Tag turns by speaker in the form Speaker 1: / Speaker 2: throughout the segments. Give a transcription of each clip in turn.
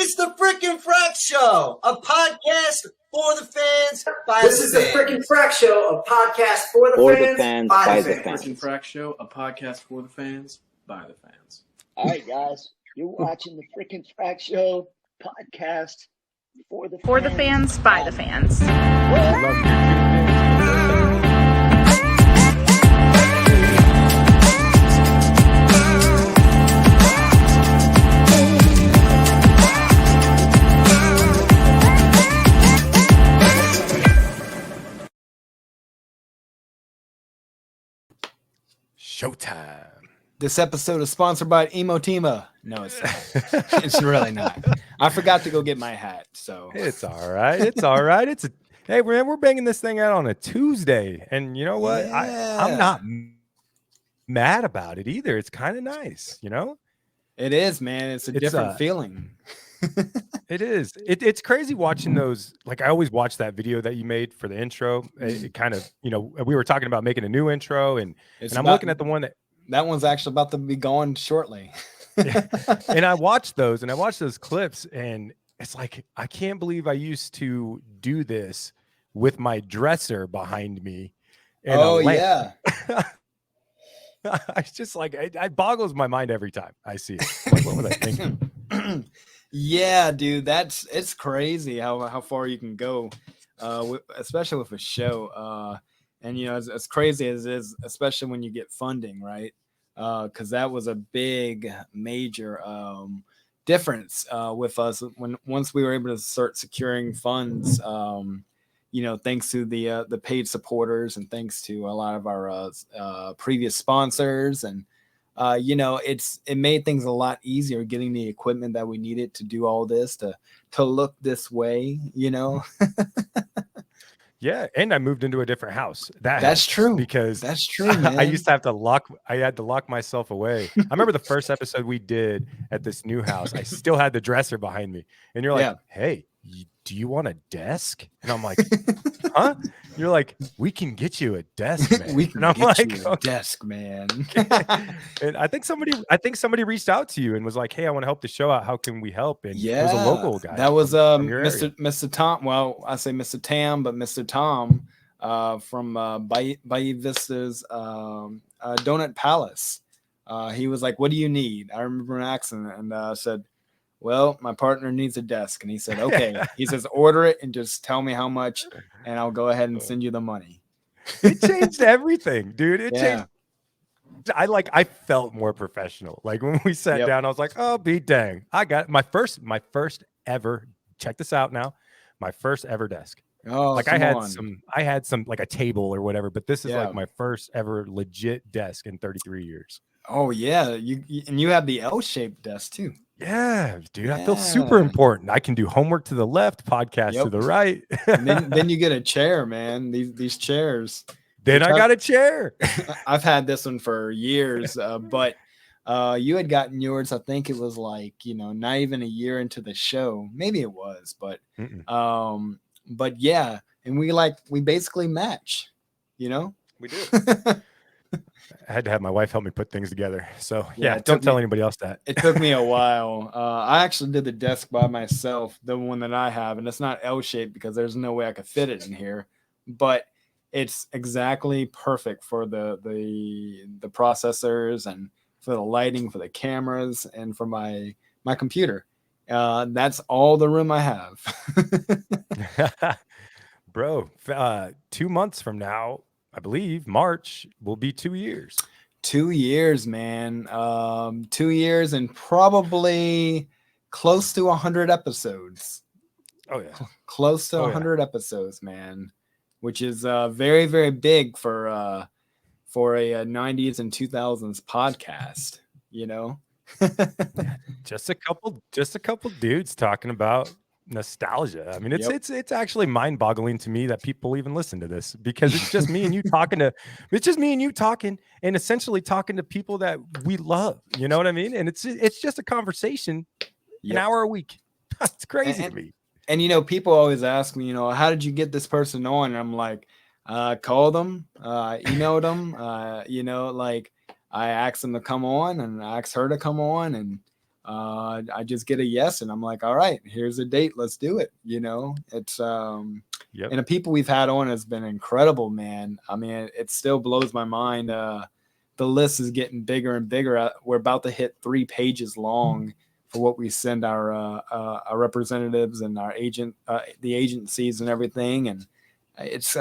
Speaker 1: It's the freaking Frack Show, a podcast for the fans by
Speaker 2: This
Speaker 1: the
Speaker 2: is the
Speaker 1: fans.
Speaker 2: freaking Frack Show, a podcast for the fans by the fans.
Speaker 3: Freaking Frack Show, a podcast for the fans by the fans.
Speaker 4: All right, guys, you're watching the freaking Frack Show podcast for the
Speaker 5: fans by the fans.
Speaker 6: Showtime.
Speaker 7: This episode is sponsored by Emotima. No, it's not. It's really not. I forgot to go get my hat, so
Speaker 6: It's all right. It's all right. Hey, we're banging this thing out on a Tuesday, and you know what?
Speaker 7: Yeah.
Speaker 6: I'm not mad about it either. It's kind of nice, you know.
Speaker 7: it is, man. It's a different feeling.
Speaker 6: It is. It's crazy watching those. Like, I always watch that video that you made for the intro. It kind of, you know, we were talking about making a new intro, and I'm looking at the one
Speaker 7: that one's actually about to be going shortly.
Speaker 6: and I watched those clips, and it's like, I can't believe I used to do this with my dresser behind me. And
Speaker 7: Oh yeah.
Speaker 6: I just like, it boggles my mind every time I see it. Like, what was I thinking?
Speaker 7: Yeah, dude, it's crazy how far you can go, especially with a show. And you know, as crazy as it is, especially when you get funding, right? Because that was a big, major difference with us once we were able to start securing funds. You know, thanks to the paid supporters and thanks to a lot of our previous sponsors, and you know, it made things a lot easier getting the equipment that we needed to do all this to look this way, you know.
Speaker 6: Yeah, and I moved into a different house.
Speaker 7: That's true.
Speaker 6: Because
Speaker 7: that's true, man.
Speaker 6: I used to have to I had to lock myself away. I remember the first episode we did at this new house. I still had the dresser behind me, and you're like,
Speaker 7: Yeah.
Speaker 6: "Hey, do you want a desk?" And I'm like, "Huh?" You're like, "We can get you a desk, man."
Speaker 7: We can
Speaker 6: and I'm
Speaker 7: get
Speaker 6: like,
Speaker 7: you a
Speaker 6: "Okay."
Speaker 7: desk, man.
Speaker 6: And I think somebody reached out to you and was like, "Hey, I want to help the show out. How can we help?" And it was a local guy.
Speaker 7: That was
Speaker 6: from your area.
Speaker 7: Mr. Tom. Well, I say Mr. Tam, but Mr. Tom from Bayou Vista's Donut Palace. He was like, "What do you need?" I remember asking, and I said, "Well, my partner needs a desk." And he said, "Okay." He says, "Order it and just tell me how much, and I'll go ahead and send you the money."
Speaker 6: It changed everything, dude. It
Speaker 7: Yeah.
Speaker 6: changed. I felt more professional. Like when we sat down, I was like, "Oh, be dang. I got my first ever, check this out now. My first ever desk."
Speaker 7: Oh,
Speaker 6: like I had some like a table or whatever, but this is
Speaker 7: Yeah.
Speaker 6: like my first ever legit desk in 33 years.
Speaker 7: Oh yeah, and you have the L-shaped desk too.
Speaker 6: Yeah, dude. I feel super important. I can do homework to the left, podcast to the right.
Speaker 7: And then you get a chair, man. These chairs.
Speaker 6: Then I got a chair.
Speaker 7: I've had this one for years, but you had gotten yours. I think it was like, you know, not even a year into the show. Maybe it was, but yeah. And we basically match, you know.
Speaker 6: We do. I had to have my wife help me put things together. So
Speaker 7: Yeah,
Speaker 6: don't tell anybody else that.
Speaker 7: It took me a while. I actually did the desk by myself, the one that I have, and it's not L-shaped because there's no way I could fit it in here. But it's exactly perfect for the processors and for the lighting, for the cameras, and for my computer. That's all the room I have.
Speaker 6: Bro, 2 months from now, I believe March will be 2 years.
Speaker 7: 2 years, man. 2 years and probably close to 100 episodes.
Speaker 6: Oh yeah,
Speaker 7: close to 100 episodes, man. Which is very, very big for a 90s and 2000s podcast, you know.
Speaker 6: just a couple dudes talking about nostalgia. I mean, it's actually mind-boggling to me that people even listen to this, because it's just me and you talking and essentially talking to people that we love. You know what I mean? And it's just a conversation, an hour a week. It's crazy to me.
Speaker 7: And, you know, people always ask me, you know, how did you get this person on? And I'm like, called them, emailed them, you know, like I asked them to come on and I asked her to come on. And I just get a yes, and I'm like, all right, here's a date, let's do it. It's and the people we've had on has been incredible, man. I mean, it still blows my mind. The list is getting bigger and bigger. We're about to hit 3 pages long for what we send our representatives and our the agencies and everything, and it's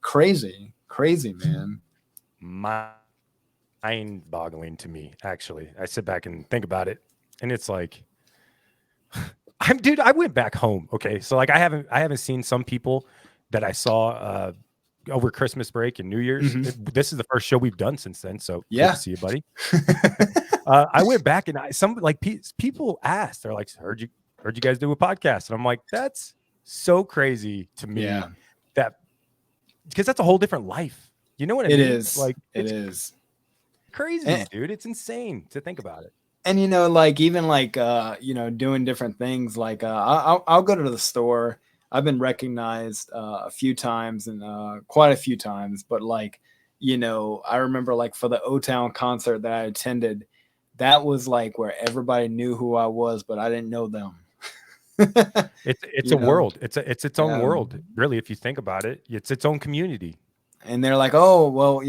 Speaker 7: crazy, man.
Speaker 6: Mind-boggling to me, actually. I sit back and think about it, and it's like, I went back home. Okay, so like I haven't seen some people that I saw over Christmas break and New Year's. This is the first show we've done since then, so good to see you, buddy. I went back and people asked, they're like, heard you guys do a podcast, and I'm like, that's so crazy to me. That because that's a whole different life. You know what I mean?
Speaker 7: It is
Speaker 6: like
Speaker 7: it is
Speaker 6: crazy, dude. It's insane to think about it.
Speaker 7: And even doing different things. Like I'll go to the store. I've been recognized a few times, and quite a few times. But I remember like for the O-Town concert that I attended, that was like where everybody knew who I was, but I didn't know them.
Speaker 6: It's a world. It's its own world, really. If you think about it, it's its own community.
Speaker 7: And they're like, oh, well,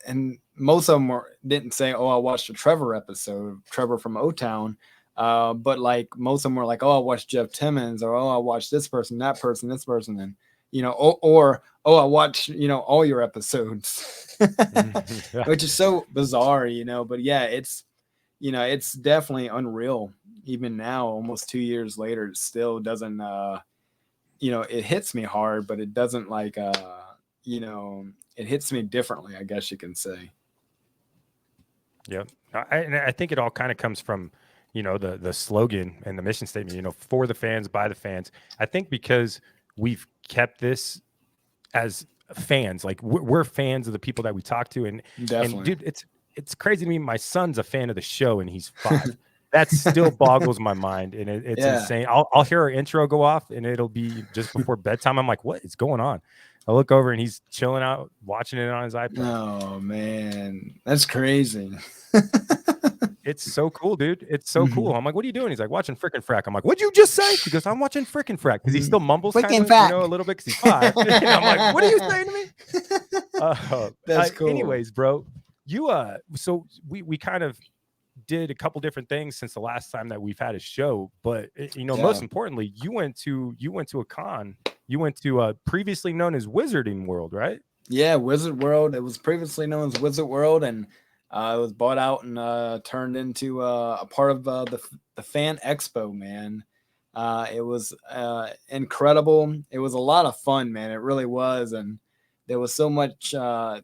Speaker 7: and most of them didn't say, oh, I watched a Trevor episode, Trevor from O-Town. But like most of them were like, oh, I watched Jeff Timmons, or oh, I watched this person, that person, this person, and or I watched all your episodes, which is so bizarre, But yeah, it's definitely unreal. Even now, almost 2 years later, it still doesn't it hits me hard, but it doesn't like it hits me differently, I guess you can say.
Speaker 6: Yeah, I think it all kind of comes from the slogan and the mission statement, for the fans, by the fans. I think because we've kept this as fans, like we're fans of the people that we talk to, and dude, it's crazy to me. My son's a fan of the show, and he's 5. That still boggles my mind, and it's insane. I'll hear our intro go off, and it'll be just before bedtime. I'm like, what is going on? I look over, and he's chilling out, watching it on his iPad.
Speaker 7: Oh man, that's crazy.
Speaker 6: It's so cool, dude. It's so cool. I'm like, what are you doing? He's like, watching frickin' Frack. I'm like, what'd you just say? He goes, I'm watching frickin' Frack, because he still mumbles kind of, a little bit, because he's 5. I'm like, what are you saying to me?
Speaker 7: That's cool.
Speaker 6: Anyways, bro, you so we kind of did a couple different things since the last time that we've had a show, but most importantly, you went to a con. You went to previously known as Wizarding World, right?
Speaker 7: Yeah, Wizard World. It was previously known as Wizard World, and it was bought out and turned into a part of the Fan Expo, man. It was incredible. It was a lot of fun, man. It really was, and there was so much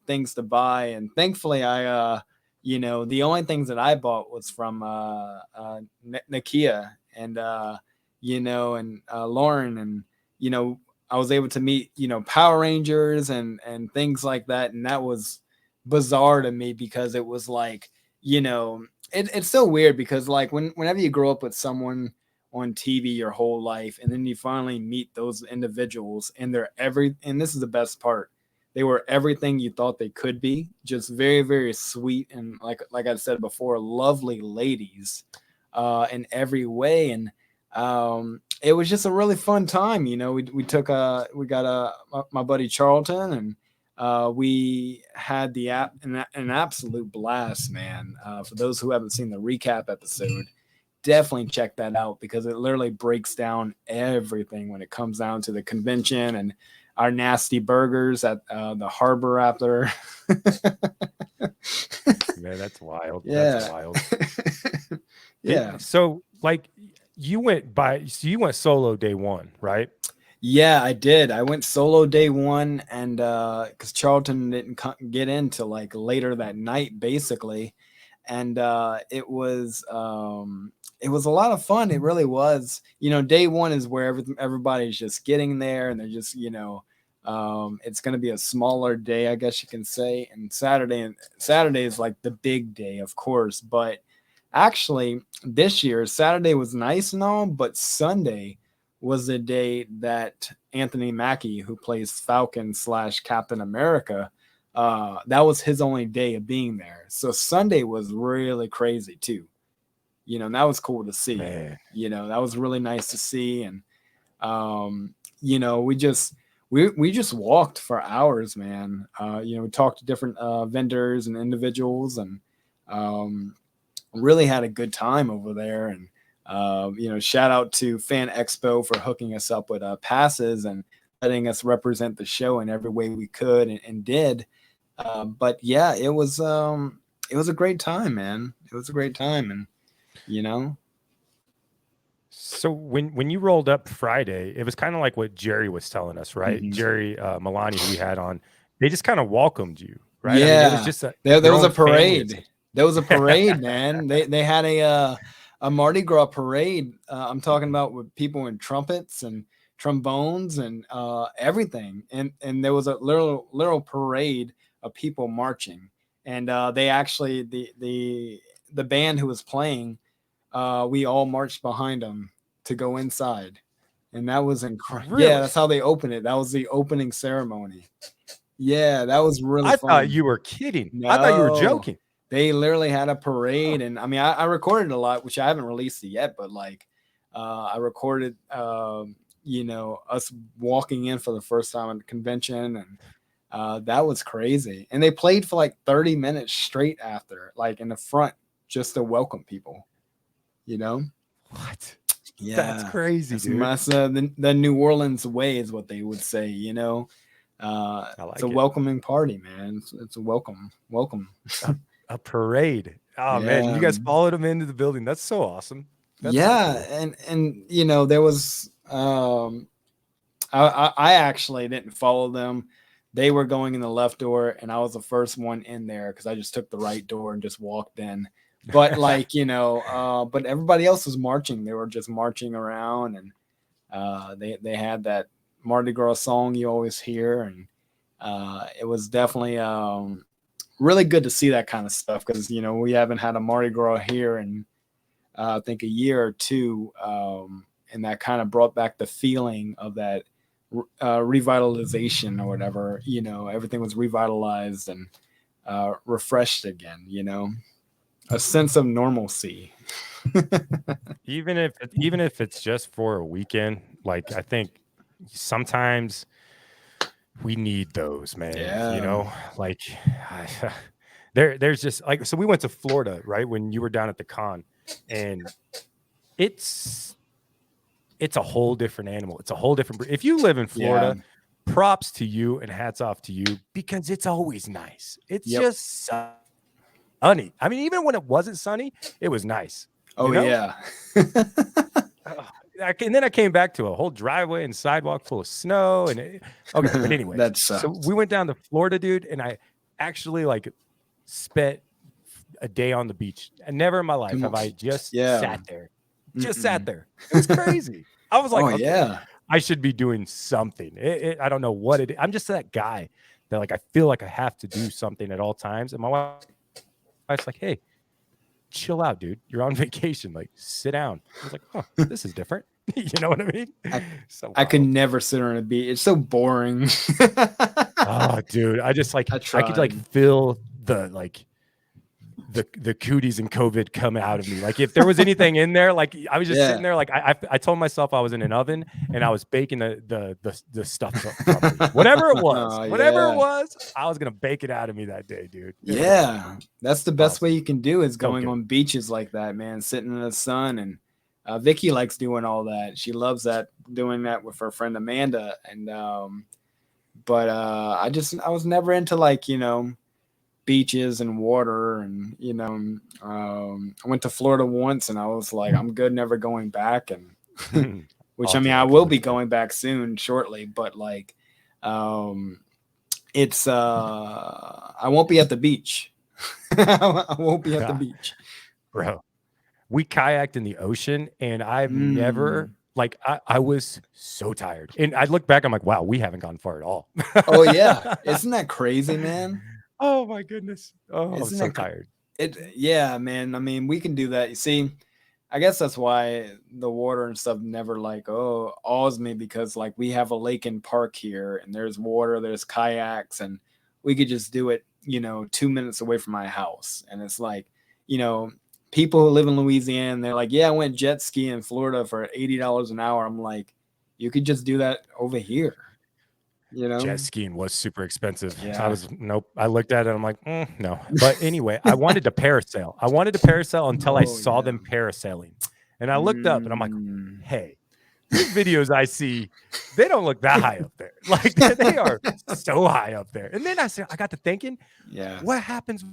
Speaker 7: things to buy, and thankfully I the only things that I bought was from Nakia and and Lauren, and I was able to meet Power Rangers and things like that, and that was bizarre to me, because it was like it's so weird, because like whenever you grow up with someone on TV your whole life, and then you finally meet those individuals, and and this is the best part, they were everything you thought they could be, just very, very sweet, and like I said before, lovely ladies in every way. And it was just a really fun time. We got my buddy Charlton, and we had an absolute blast, man. For those who haven't seen the recap episode, definitely check that out, because it literally breaks down everything when it comes down to the convention and our nasty burgers at the Harbor after.
Speaker 6: Man, that's wild.
Speaker 7: Yeah.
Speaker 6: That's wild.
Speaker 7: Yeah.
Speaker 6: So like you went solo day one, right?
Speaker 7: Yeah, I did. I went solo day one, and because Charlton didn't get in till like later that night, basically. And it was a lot of fun. It really was. Day one is where everybody's just getting there, and they're just it's going to be a smaller day, I guess you can say. And Saturday is like the big day, of course. But actually, this year Saturday was nice and all, but Sunday was the day that Anthony Mackie, who plays Falcon / Captain America, that was his only day of being there. So Sunday was really crazy too. you know, and that was cool to see.
Speaker 6: Man.
Speaker 7: You know, that was really nice to see. And, you know, we just walked for hours, man. You know, we talked to different vendors and individuals, and really had a good time over there. And, you know, shout out to Fan Expo for hooking us up with passes and letting us represent the show in every way we could and did. But yeah, it was a great time, man. It was a great time. And, you know.
Speaker 6: So when you rolled up Friday, it was kind of like what Jerry was telling us, right?
Speaker 7: Mhm.
Speaker 6: Jerry Milani, who we had on, they just kind of welcomed you, right?
Speaker 7: Yeah,
Speaker 6: I mean, it was just
Speaker 7: there was a
Speaker 6: own family.
Speaker 7: parade. There was a parade, man. They had a Mardi Gras parade. I'm talking about with people in trumpets and trombones and everything, and there was a literal parade of people marching, and they actually the band who was playing, we all marched behind them to go inside, and that was incredible.
Speaker 6: Really?
Speaker 7: Yeah, that's how they opened it. That was the opening ceremony. Yeah, that was really
Speaker 6: I
Speaker 7: fun.
Speaker 6: thought you were kidding. I thought you were joking.
Speaker 7: They literally had a parade, and I mean, I recorded a lot, which I haven't released it yet, but like, I recorded, you know, us walking in for the first time at the convention, and that was crazy. And they played for like 30 minutes straight after, like in the front, just to welcome people. You know
Speaker 6: what?
Speaker 7: Yeah,
Speaker 6: that's crazy, dude.
Speaker 7: That's the New Orleans way is what they would say. You know, it's a welcoming party, man. It's a welcome.
Speaker 6: A parade. Oh
Speaker 7: yeah.
Speaker 6: Man, you guys followed them into the building. That's so awesome. That's
Speaker 7: yeah,
Speaker 6: so cool.
Speaker 7: and you know, there was I actually didn't follow them. They were going in the left door, and I was the first one in there because I just took the right door and just walked in. But like, you know, but everybody else was marching. They were just marching around, and they had that Mardi Gras song you always hear, and it was definitely really good to see that kind of stuff because, you know, we haven't had a Mardi Gras here in I think a year or two, and that kind of brought back the feeling of that revitalization or whatever. You know, everything was revitalized and refreshed again. You know, a sense of normalcy.
Speaker 6: even if it's just for a weekend, like I think sometimes we need those, man.
Speaker 7: Yeah.
Speaker 6: You know, like there's just like, so we went to Florida, right, when you were down at the con, and it's a whole different animal. It's a whole different. If you live in Florida, props to you and hats off to you because it's always nice. It's just sunny. I mean, even when it wasn't sunny, it was nice.
Speaker 7: Oh,
Speaker 6: you know?
Speaker 7: yeah.
Speaker 6: And then I came back to a whole driveway and sidewalk full of snow. And okay, but anyway, so we went down to Florida, dude, and I actually like spent a day on the beach. And never in my life have I just sat there. Just sat there. It was crazy. I was like, I should be doing something. I don't know what it is. I'm just that guy that like I feel like I have to do something at all times. And my wife's like, hey, chill out, dude. You're on vacation. Like, sit down. I was like, huh, this is different. You know what I mean?
Speaker 7: I could never sit on a beach. It's so boring.
Speaker 6: Oh, dude. I just like I could like feel the cooties and COVID come out of me. Like if there was anything in there, like I was just sitting there, like I told myself I was in an oven and I was baking the stuff from me. Whatever it was, I was gonna bake it out of me that day, dude.
Speaker 7: Yeah, that's the best way you can do is going on beaches like that, man. Sitting in the sun, and Vicky likes doing all that. She loves that, doing that with her friend Amanda. And but I was never into like, you know, beaches and water, and you know, I went to Florida once and I was like, I'm good, never going back. And which I mean, I will be going back soon, shortly, but like it's I won't be at the beach. I won't be at the beach,
Speaker 6: bro. We kayaked in the ocean, and I've never like I was so tired, and I look back, I'm like, wow, we haven't gone far at all.
Speaker 7: Oh yeah, isn't that crazy, man?
Speaker 6: Oh my goodness. Oh, I'm so tired.
Speaker 7: Yeah, man. I mean, we can do that. You see, I guess that's why the water and stuff never like awes me, because like we have a lake and park here, and there's water, there's kayaks, and we could just do it, you know, 2 minutes away from my house. And it's like, you know, people who live in Louisiana, they're like, yeah, I went jet skiing in Florida for $80 an hour. I'm like, you could just do that over here. You know,
Speaker 6: jet skiing was super expensive.
Speaker 7: Yeah.
Speaker 6: Nope. I looked at it. I'm like, no. But anyway, I wanted to parasail. I wanted to parasail until I saw them parasailing. And I looked up and I'm like, hey, these videos I see, they don't look that high up there. Like they are so high up there. And then I got to thinking, what happens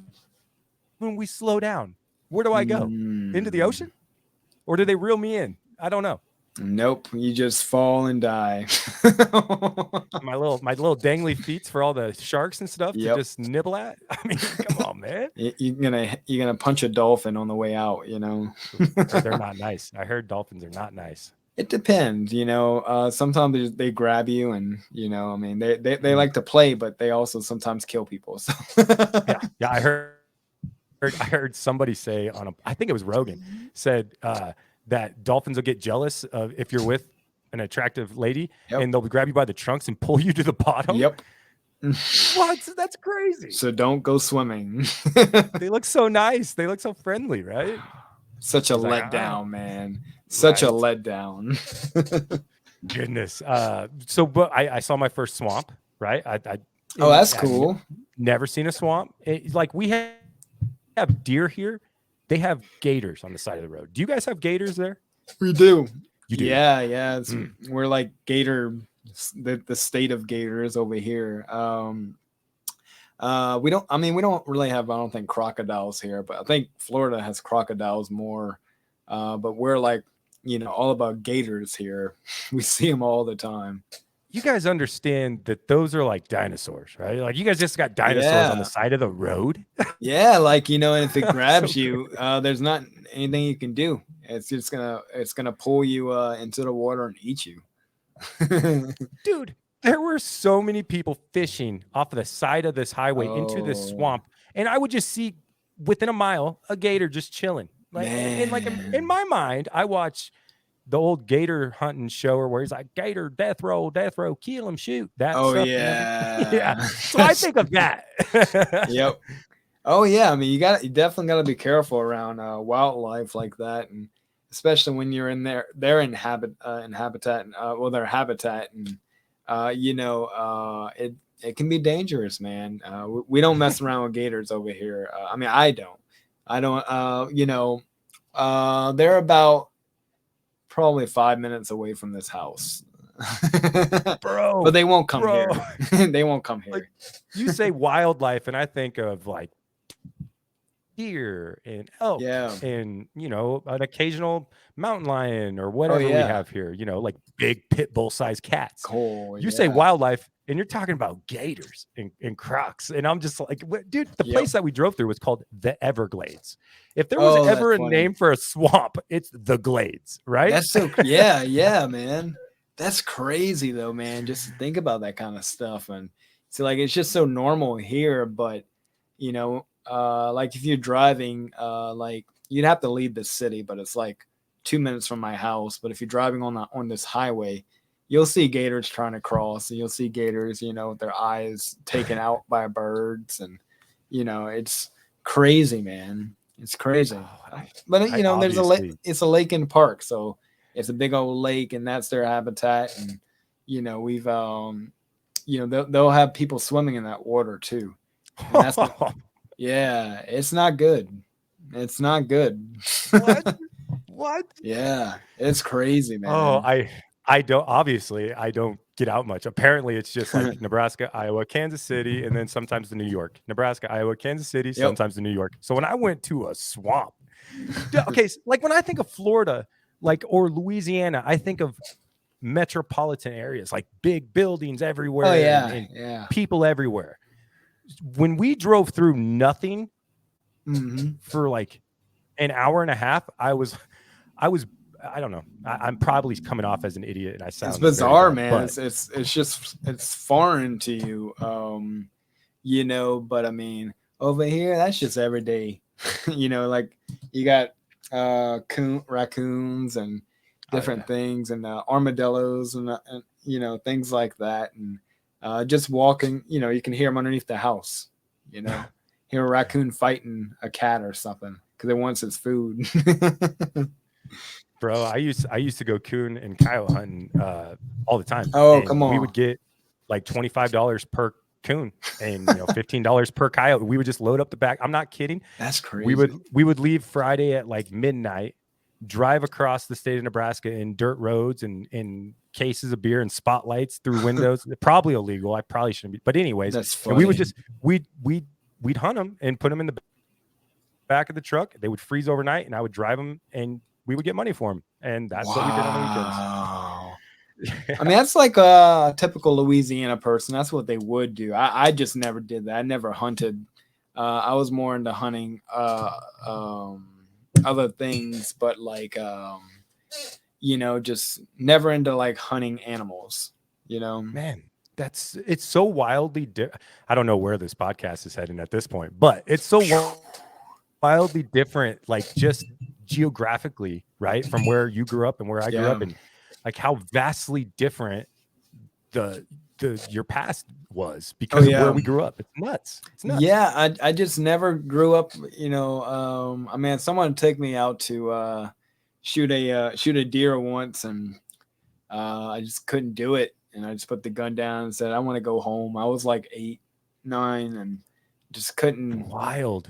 Speaker 6: when we slow down? Where do I go? Into the ocean? Or do they reel me in? I don't know.
Speaker 7: Nope, you just fall and die.
Speaker 6: my little dangly feet for all the sharks and stuff to just nibble at. I mean, come on, man.
Speaker 7: You're gonna punch a dolphin on the way out, you know.
Speaker 6: They're not nice. I heard dolphins are not nice.
Speaker 7: It depends, you know. Sometimes they grab you, and you know, I mean, they like to play, but they also sometimes kill people. So
Speaker 6: yeah. I heard somebody say I think it was Rogan said that dolphins will get jealous of if you're with an attractive lady and they'll grab you by the trunks and pull you to the bottom.
Speaker 7: Yep.
Speaker 6: What? That's crazy.
Speaker 7: So don't go swimming.
Speaker 6: They look so nice. They look so friendly, right?
Speaker 7: Such a letdown, man. Such a letdown.
Speaker 6: Goodness. But I saw my first swamp, right?
Speaker 7: That's cool.
Speaker 6: Never seen a swamp. Like we have deer here. They have gators on the side of the road. Do you guys have gators there?
Speaker 7: We do.
Speaker 6: You do?
Speaker 7: Yeah. We're like gator, the state of gators over here. We don't really have, I don't think, crocodiles here, but I think Florida has crocodiles more. But we're like, you know, all about gators here. We see them all the time.
Speaker 6: You guys understand that those are like dinosaurs, right? Like you guys just got dinosaurs on the side of the road.
Speaker 7: Yeah, like, you know, and if it grabs you, there's not anything you can do. It's just gonna pull you into the water and eat you.
Speaker 6: Dude, there were so many people fishing off of the side of this highway into this swamp, and I would just see within a mile a gator just chilling. Like, and like in my mind, I watch the old gator hunting show where he's like, gator, death row, kill him, shoot. That stuff. Yeah. So I think of that.
Speaker 7: Yep. Oh yeah. I mean, you definitely got to be careful around wildlife like that, and especially when you're in their habitat, their habitat, and you know, it can be dangerous, man. We don't mess around with gators over here. I mean, I don't. You know, they're about probably 5 minutes away from this house.
Speaker 6: Bro,
Speaker 7: but they won't come here. They won't come here.
Speaker 6: Like, you say wildlife and I think of like deer and elk and, you know, an occasional mountain lion or whatever we have here, you know, like big pit bull sized cats.
Speaker 7: Cool.
Speaker 6: You say wildlife and you're talking about gators and crocs. And I'm just like, dude, the place that we drove through was called the Everglades. If there was ever a name for a swamp, it's the Glades, right?
Speaker 7: That's so, yeah, man. That's crazy though, man. Just to think about that kind of stuff. And so like, it's just so normal here, but you know, like if you're driving, like you'd have to leave the city, but it's like 2 minutes from my house. But if you're driving on this highway, you'll see gators trying to cross, and you'll see gators, you know, with their eyes taken out by birds, and you know, it's crazy, man. It's crazy. But you know, there's a lake. It's a lake in the park, so it's a big old lake, and that's their habitat. And you know, we've you know, they'll have people swimming in that water too. And that's yeah, it's not good. It's not good.
Speaker 6: What?
Speaker 7: Yeah, it's crazy, man.
Speaker 6: Oh, I don't get out much. Apparently, it's just like Nebraska, Iowa, Kansas City, and then sometimes to New York. Nebraska, Iowa, Kansas City, sometimes to New York. So when I went to a swamp, okay, so like when I think of Florida, like or Louisiana, I think of metropolitan areas, like big buildings everywhere.
Speaker 7: Oh yeah,
Speaker 6: and people everywhere. When we drove through nothing for like an hour and a half, I I don't know. I'm probably coming off as an idiot, and I sound.
Speaker 7: It's bizarre, man.
Speaker 6: But
Speaker 7: It's foreign to you, you know. But I mean, over here, that's just every day. You know, like you got raccoons and different things, and armadillos, and you know, things like that, and just walking. You know, you can hear them underneath the house. You know, hear a raccoon fighting a cat or something. because it wants its food.
Speaker 6: Bro, I used to go coon and coyote hunting all the time.
Speaker 7: Oh,
Speaker 6: and
Speaker 7: come on.
Speaker 6: We would get like $25 per coon and $15 per coyote. We would just load up the back. I'm not kidding.
Speaker 7: That's crazy.
Speaker 6: We would leave Friday at like midnight, drive across the state of Nebraska in dirt roads and in cases of beer and spotlights through windows. Probably illegal. I probably shouldn't be. But anyways,
Speaker 7: That's funny.
Speaker 6: and we would just we'd hunt them and put them in the back of the truck. They would freeze overnight, and I would drive them, and we would get money for them. And that's what we did on the weekends.
Speaker 7: I mean, that's like a typical Louisiana person. That's what they would do. I just never did that. I never hunted. I was more into hunting other things, but like, just never into like hunting animals,
Speaker 6: Man, it's so wildly I don't know where this podcast is heading at this point, but it's so wildly different, like just geographically, right? From where you grew up and where I grew up, and like how vastly different your past was because of where we grew up. It's nuts.
Speaker 7: Yeah, I just never grew up, I mean, someone took me out to shoot a deer once, and I just couldn't do it, and I just put the gun down and said I want to go home. I was like 8, 9, and just couldn't.
Speaker 6: Wild.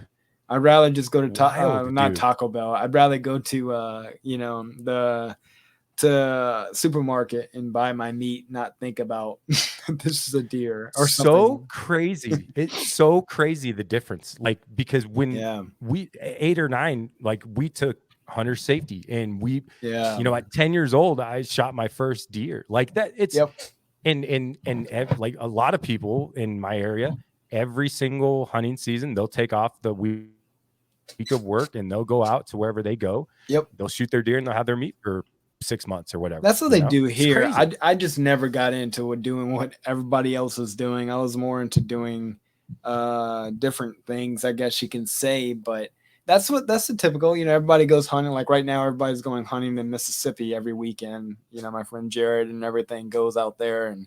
Speaker 7: I'd rather just go to Taco Bell. I'd rather go to the supermarket and buy my meat, not think about this is a deer or something.
Speaker 6: So crazy. It's so crazy the difference. Like because when we 8 or 9, like we took hunter safety, and we at 10 years old I shot my first deer. Like that. It's and like a lot of people in my area, every single hunting season they'll take off the week of work and they'll go out to wherever they go. They'll shoot their deer and they'll have their meat for 6 months or whatever.
Speaker 7: That's what they do here. I just never got into doing what everybody else was doing. I was more into doing different things, I guess you can say, but that's the typical, everybody goes hunting. Like right now, everybody's going hunting in Mississippi every weekend. My friend Jared and everything goes out there and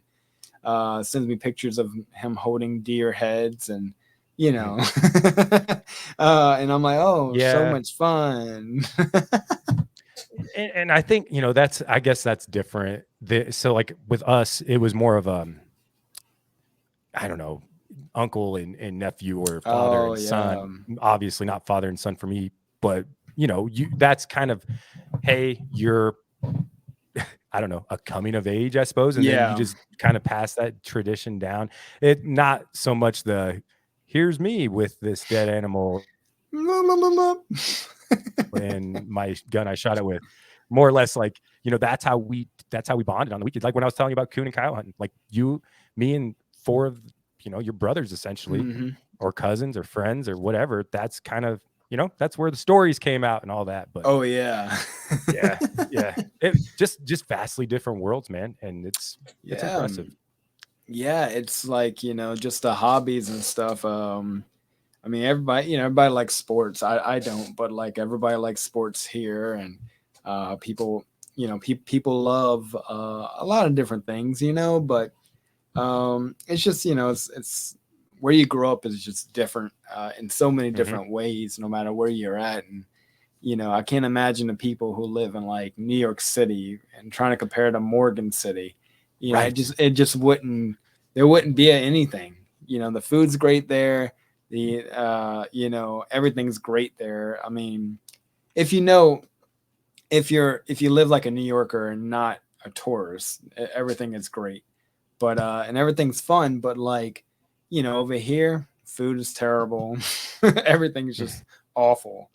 Speaker 7: sends me pictures of him holding deer heads and and I'm like, oh, so much fun.
Speaker 6: and I think, I guess that's different. So like with us, it was more of I don't know, uncle and nephew or father and son. Obviously not father and son for me, but that's kind of, hey, you're I don't know, a coming of age, I suppose. And then you just kind of pass that tradition down. It not so much the here's me with this dead animal and my gun I shot it with. More or less like, that's how we bonded on the weekend. Like when I was telling you about coon and coyote hunting, like me and 4 of your brothers essentially, or cousins or friends or whatever. That's kind of, that's where the stories came out and all that. But
Speaker 7: yeah.
Speaker 6: It just vastly different worlds, man. And it's impressive.
Speaker 7: Yeah, it's like, just the hobbies and stuff. I mean, everybody likes sports. I don't, but like everybody likes sports here, and people love a lot of different things, but it's just, it's where you grow up is just different in so many different ways, no matter where you're at. And I can't imagine the people who live in like New York City and trying to compare to Morgan City. It just wouldn't be anything. The food's great there. The everything's great there. I mean, if you live like a New Yorker and not a tourist, everything is great. But and everything's fun, but like, over here, food is terrible. Everything's just awful.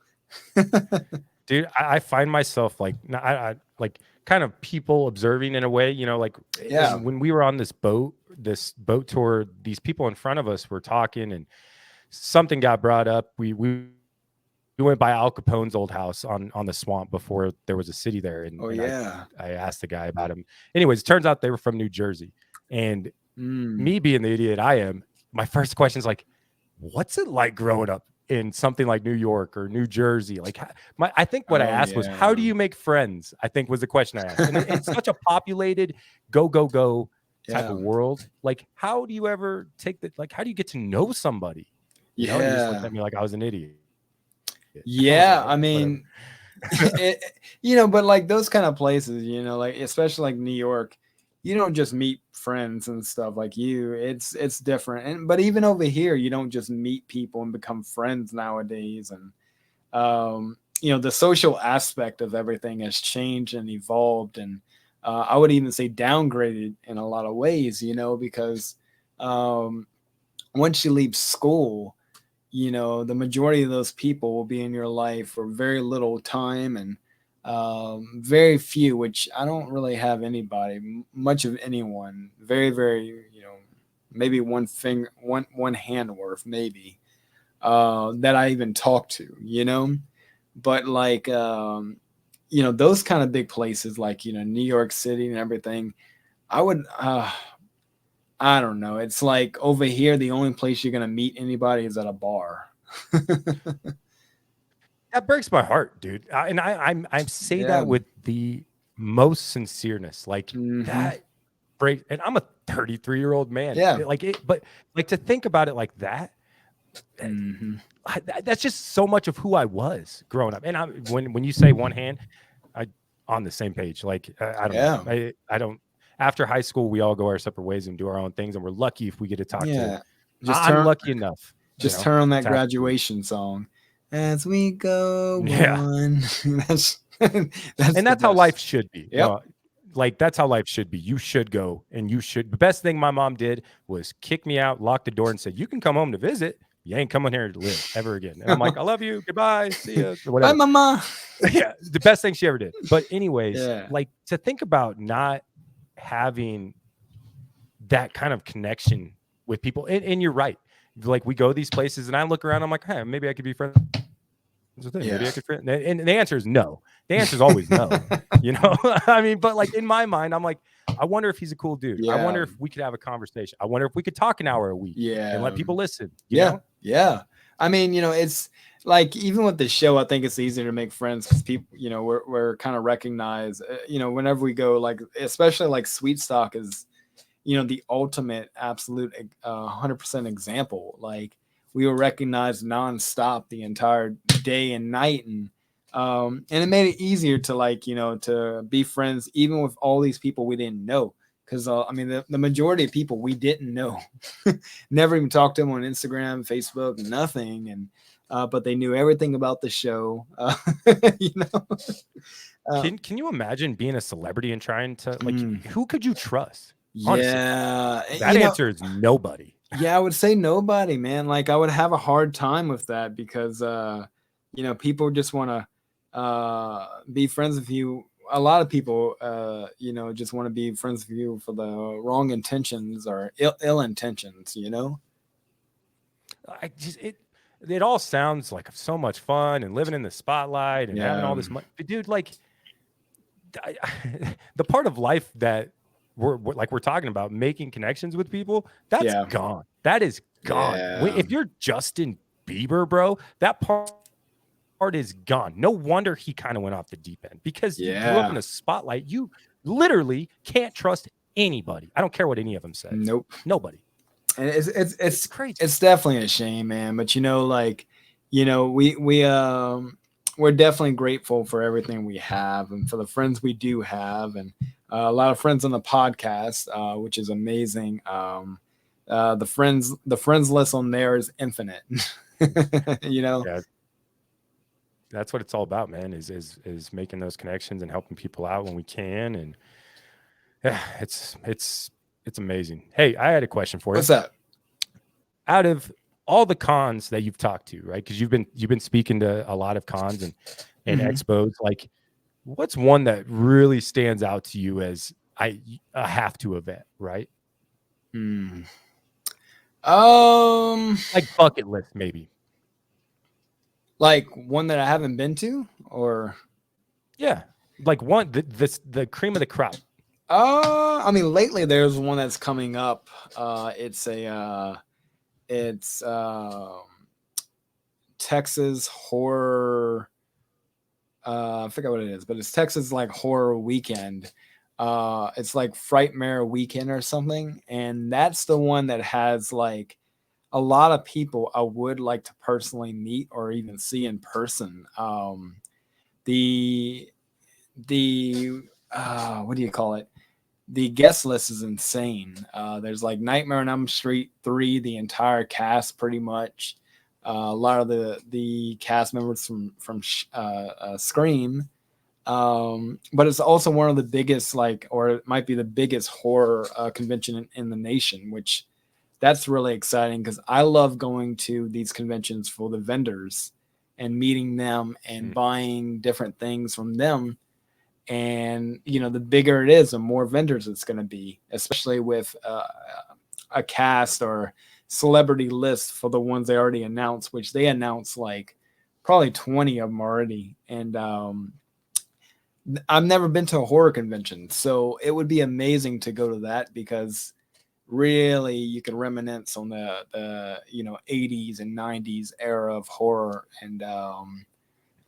Speaker 6: Dude, I find myself like I like kind of people observing in a way, like when we were on this boat tour, these people in front of us were talking and something got brought up. We went by Al Capone's old house on the swamp before there was a city there. And, I asked the guy about him. Anyways, it turns out they were from New Jersey. And me being the idiot I am, my first question is like, what's it like growing up in something like New York or New Jersey? Like I think what I asked was, how do you make friends? I think was the question I asked. And it's such a populated go type of world. Like, how do you ever how do you get to know somebody? He just looked at me like I was an idiot.
Speaker 7: Yeah,
Speaker 6: Like,
Speaker 7: I mean, but like those kind of places, like especially like New York, you don't just meet friends and stuff like it's different. But even over here, you don't just meet people and become friends nowadays. And the social aspect of everything has changed and evolved, and I would even say downgraded in a lot of ways, because once you leave school, the majority of those people will be in your life for very little time, and very few, which I don't really have anybody, much of anyone, very, very, maybe one finger, one hand worth, maybe, that I even talk to, but like, those kind of big places like, New York City and everything, I would, I don't know. It's like over here, the only place you're going to meet anybody is at a bar.
Speaker 6: That breaks my heart, dude. I say that with the most sincereness. Like that break. And I'm a 33-year-old man.
Speaker 7: Yeah.
Speaker 6: But like to think about it like that. That's just so much of who I was growing up. And when you say one hand, on the same page. Like I don't know. I don't. After high school, we all go our separate ways and do our own things, and we're lucky if we get to talk to. I'm lucky enough.
Speaker 7: Just turn on that graduation song as we go.
Speaker 6: Yeah,
Speaker 7: on. that's
Speaker 6: how life should be.
Speaker 7: Yep.
Speaker 6: Like that's how life should be. You should go, and you should. The best thing my mom did was kick me out, lock the door, and said, "You can come home to visit. You ain't coming here to live ever again." And I'm like, "I love you. Goodbye. See ya." Whatever.
Speaker 7: Bye, mama.
Speaker 6: Yeah, the best thing she ever did. But anyways, like to think about not having that kind of connection with people, and you're right. Like we go these places, and I look around. I'm like, "Hey, maybe I could be friends with him. Maybe I could." And the answer is no. The answer is always no. I mean, but like in my mind, I'm like, I wonder if he's a cool dude. I wonder if we could have a conversation. I wonder if we could talk an hour a week. And let people listen. You know?
Speaker 7: Yeah. I mean, it's like even with the show, I think it's easier to make friends because people, we're kind of recognized. Whenever we go, like especially like Sweet Stock is, the ultimate, absolute, 100% example. Like we were recognized nonstop the entire day and night, and it made it easier to like to be friends even with all these people we didn't know. Because I mean, the majority of people we didn't know, never even talked to them on Instagram, Facebook, nothing, and but they knew everything about the show.
Speaker 6: Can you imagine being a celebrity and trying to like who could you trust? Honestly, that answer is nobody.
Speaker 7: Yeah, I would say nobody, man. Like I would have a hard time with that because people just want to be friends with you. A lot of people, just want to be friends with you for the wrong intentions or ill intentions,
Speaker 6: It all sounds like so much fun and living in the spotlight and having all this money. Dude, like the part of life that we're talking about, making connections with people, that's gone. That is gone.
Speaker 7: Yeah.
Speaker 6: If you're Justin Bieber, bro, that part is gone. No wonder he kind of went off the deep end because you grew up in a spotlight. You literally can't trust anybody. I don't care what any of them say.
Speaker 7: Nope.
Speaker 6: Nobody.
Speaker 7: And it's
Speaker 6: crazy.
Speaker 7: It's definitely a shame, man. But we're definitely grateful for everything we have and for the friends we do have, and a lot of friends on the podcast, which is amazing. The friends list on there is infinite.
Speaker 6: Yeah. That's what it's all about, man, is making those connections and helping people out when we can. And yeah, it's amazing. Hey, I had a question for you.
Speaker 7: What's that?
Speaker 6: Out of all the cons that you've talked to, right? Because you've been speaking to a lot of cons and expos, like what's one that really stands out to you as a have to event, right? Like bucket list, maybe.
Speaker 7: Like one that I haven't been to, or
Speaker 6: like one the cream of the crop.
Speaker 7: I mean, lately there's one that's coming up. It's Texas horror. I forget what it is, but it's Texas like horror weekend. It's like Frightmare Weekend or something, and that's the one that has like a lot of people I would like to personally meet or even see in person. The what do you call it? The guest list is insane. There's like Nightmare on Elm Street 3, the entire cast pretty much. A lot of the cast members from Scream. But it's also one of the biggest, or it might be the biggest horror convention in the nation, which that's really exciting because I love going to these conventions for the vendors and meeting them and buying different things from them. And, the bigger it is, the more vendors it's going to be, especially with a cast or celebrity list for the ones they already announced, which they announced like probably 20 of them already. And I've never been to a horror convention, so it would be amazing to go to that because really you can reminisce on the 80s and 90s era of horror. And I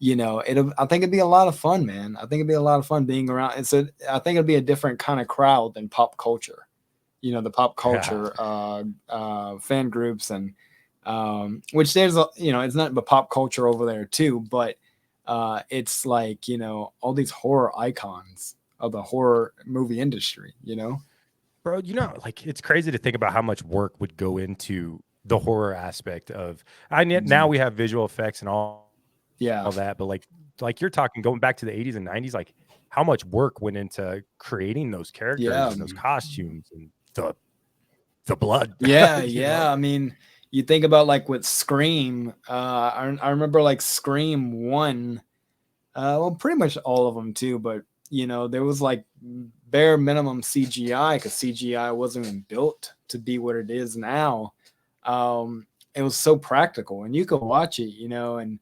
Speaker 7: think it'd be a lot of fun, man. I think it'd be a lot of fun being around. I think it'd be a different kind of crowd than pop culture, the pop culture fan groups, and which there's it's not but pop culture over there too, but it's like all these horror icons of the horror movie industry,
Speaker 6: Bro, like it's crazy to think about how much work would go into the horror aspect of. Now we have visual effects and all that, but like you're talking going back to the 80s and 90s, like how much work went into creating those characters and those costumes and the blood.
Speaker 7: I mean, you think about like with Scream, I remember like Scream 1, well, pretty much all of them too, but there was like bare minimum CGI because CGI wasn't even built to be what it is now. It was so practical, and you could watch it, and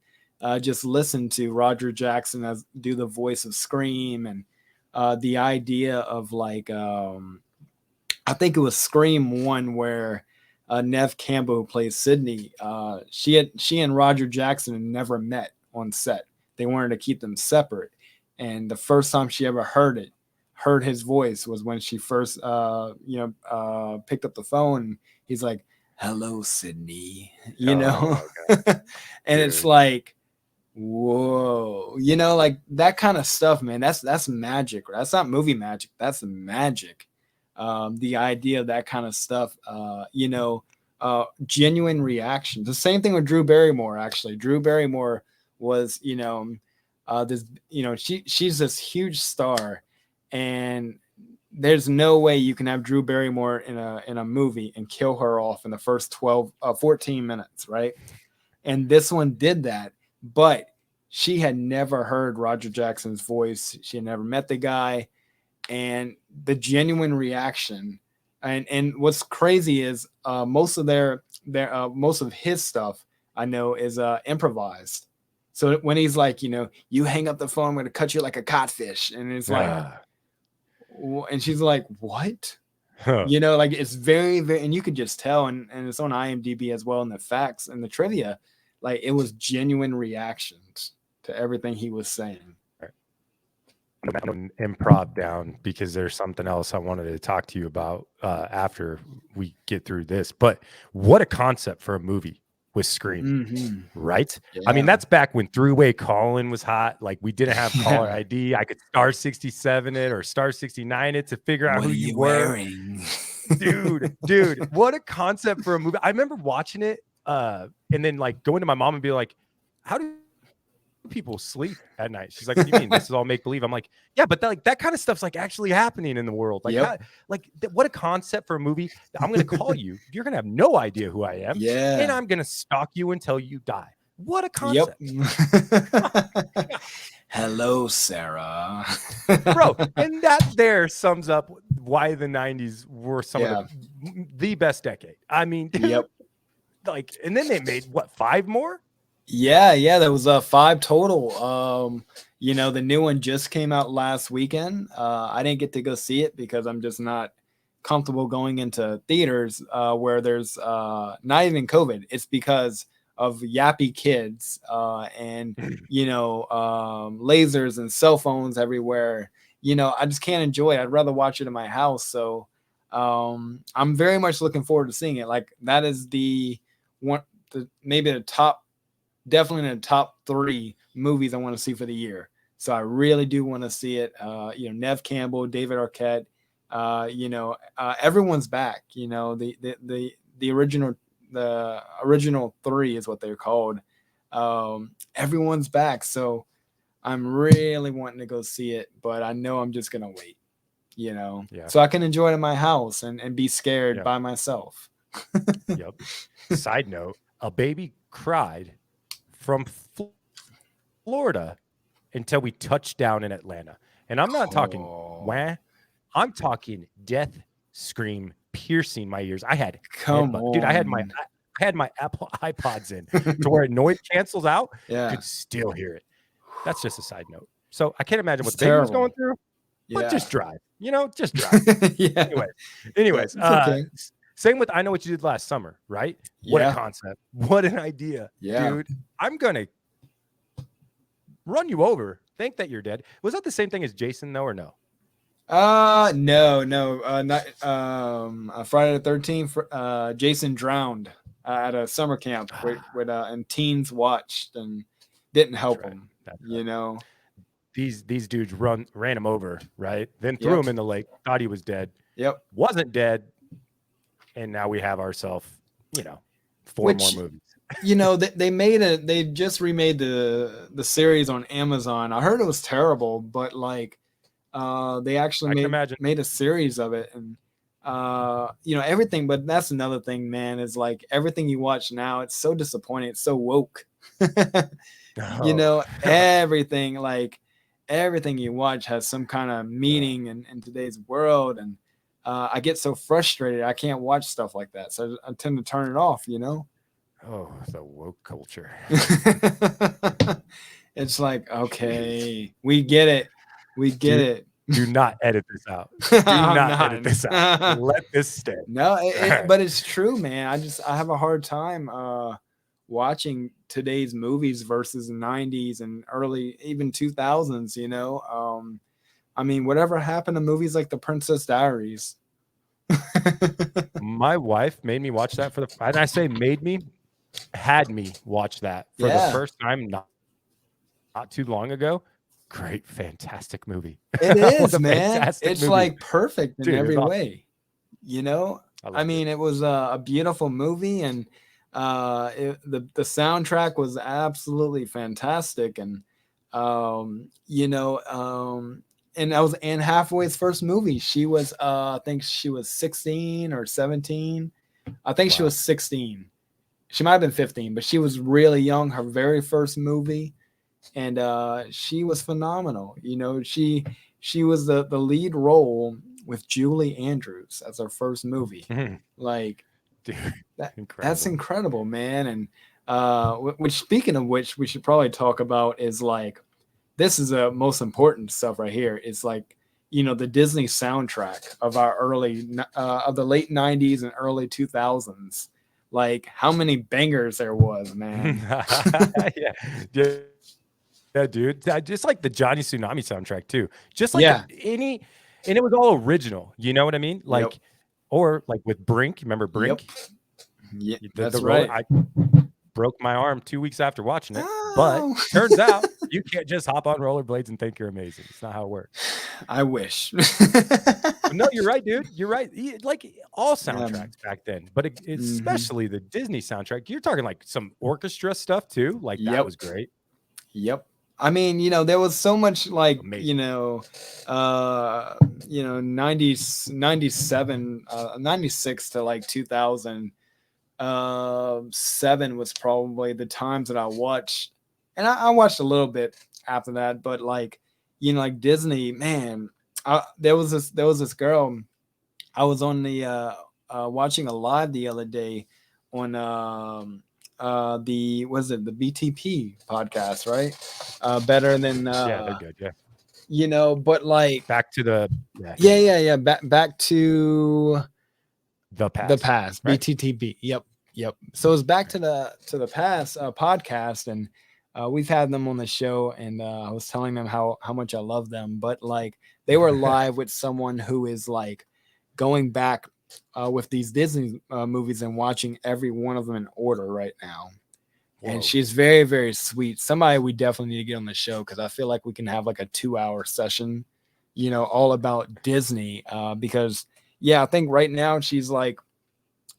Speaker 7: just listen to Roger Jackson do the voice of Scream, and the idea of like I think it was Scream 1 where Nev Campbell, who plays Sydney, she and Roger Jackson had never met on set. They wanted to keep them separate, and the first time she ever heard his voice was when she first picked up the phone. He's like, "Hello, Sydney," and it's like, whoa, like that kind of stuff, man. That's magic. That's not movie magic. That's magic. The idea of that kind of stuff, genuine reaction. The same thing with Drew Barrymore. Actually, Drew Barrymore was, this, she's this huge star, and there's no way you can have Drew Barrymore in a movie and kill her off in the first 14 minutes, right? And this one did that, but she had never heard Roger Jackson's voice. She had never met the guy, and the genuine reaction. And what's crazy is most of most of his stuff I know is improvised. So when he's like, you hang up the phone, I'm going to cut you like a codfish. And it's like, and she's like, what? Like it's very, very, and you could just tell, and it's on IMDb as well in the facts and the trivia, like it was genuine reactions to everything he was saying.
Speaker 6: Improv down because there's something else I wanted to talk to you about after we get through this. But what a concept for a movie with Scream, right? Yeah. I mean, that's back when three-way calling was hot. Like we didn't have caller ID. I could star 67 it or star 69 it to figure out who you were. Dude, what a concept for a movie. I remember watching it and then like going to my mom and be like, how do people sleep at night? She's like, what do you mean? This is all make believe. I'm like, yeah, but that kind of stuff's like actually happening in the world. Like, what a concept for a movie. I'm going to call you. You're going to have no idea who I am.
Speaker 7: Yeah.
Speaker 6: And I'm going to stalk you until you die. What a concept.
Speaker 7: Hello, Sarah.
Speaker 6: Bro, and that there sums up why the 90s were some of the best decade. I mean, like, and then they made what, 5 more?
Speaker 7: Yeah, there was 5 total. The new one just came out last weekend. I didn't get to go see it because I'm just not comfortable going into theaters where there's not even COVID. It's because of yappy kids and lasers and cell phones everywhere. I just can't enjoy it. I'd rather watch it in my house. So I'm very much looking forward to seeing it. Like that is the maybe definitely in the top 3 movies I want to see for the year. So I really do want to see it. Nev Campbell, David Arquette, everyone's back. The original 3 is what they're called. Everyone's back. So I'm really wanting to go see it, but I know I'm just gonna wait. So I can enjoy it in my house and be scared by myself.
Speaker 6: Yep. Side note, a baby cried from Florida until we touched down in Atlanta. And I'm not talking wah. I'm talking death scream piercing my ears. I had dude, I had my Apple iPods in to where it noise cancels out.
Speaker 7: Yeah.
Speaker 6: Could still hear it. That's just a side note. So I can't imagine what the baby was going through. But just drive. Just drive.
Speaker 7: Yeah.
Speaker 6: Anyways,
Speaker 7: okay.
Speaker 6: Same with I Know What You Did Last Summer, right? What a concept. What an idea.
Speaker 7: Yeah.
Speaker 6: Dude, I'm going to run you over. Think that you're dead. Was that the same thing as Jason, though, or no?
Speaker 7: No. Not Friday the 13th. Jason drowned at a summer camp and teens watched and didn't help him.
Speaker 6: These dudes ran him over, right? Then threw him in the lake, thought he was dead.
Speaker 7: Yep.
Speaker 6: Wasn't dead. And now we have ourselves, 4 more movies.
Speaker 7: They just remade the series on Amazon. I heard it was terrible, but they actually made a series of it, and everything. But that's another thing, man, is everything you watch now, it's so disappointing. It's so woke. Everything you watch has some kind of meaning in today's world, and I get so frustrated. I can't watch stuff like that, so I tend to turn it off.
Speaker 6: Oh, the woke culture.
Speaker 7: It's okay, we get it.
Speaker 6: Do not edit this out. Do not edit this out. Let this stay.
Speaker 7: No, but it's true, man. I have a hard time watching today's movies versus the 90s and early even 2000s. Whatever happened to movies like The Princess Diaries?
Speaker 6: My wife made me watch that and I say had me watch that for the first time not too long ago. Great, fantastic movie.
Speaker 7: It is, man. It's
Speaker 6: movie.
Speaker 7: Perfect in every way. It was a beautiful movie, and the soundtrack was absolutely fantastic, and and that was Anne Hathaway's first movie. She was I think she was 16 or 17. I think she was 16. She might have been 15, but she was really young. Her very first movie. And she was phenomenal. She was the lead role with Julie Andrews as her first movie.
Speaker 6: Dude,
Speaker 7: that's incredible, man. And speaking of which, we should probably talk about is this is the most important stuff right here. It's the Disney soundtrack of our of the late 90s and early 2000s. How many bangers there was, man.
Speaker 6: Yeah, dude. Just like the Johnny Tsunami soundtrack too. Just and it was all original. You know what I mean? Or with Brink. Remember Brink?
Speaker 7: Yep. Yeah, that's right.
Speaker 6: I broke my arm 2 weeks after watching it. But turns out you can't just hop on rollerblades and think you're amazing. It's not how it works.
Speaker 7: I wish.
Speaker 6: No, you're right, dude. You're right. All soundtracks back then, but especially the Disney soundtrack. You're talking some orchestra stuff too. That was great.
Speaker 7: Yep. There was so much 97, 96 to 2007 was probably the times that I watched, and I watched a little bit after that, but Disney, man, there was this girl. I was on the watching a live the other day on the BTP podcast, right? Better than
Speaker 6: they're good, yeah.
Speaker 7: But
Speaker 6: back to the
Speaker 7: back to
Speaker 6: the past,
Speaker 7: right? BTTP. Yep. So it's back to the past podcast, and we've had them on the show, and I was telling them how much I love them, but they were live with someone who is going back with these Disney movies and watching every one of them in order right now.
Speaker 6: Whoa.
Speaker 7: And she's very, very sweet. Somebody we definitely need to get on the show because I feel like we can have like a 2-hour session, all about Disney. Because I think right now she's like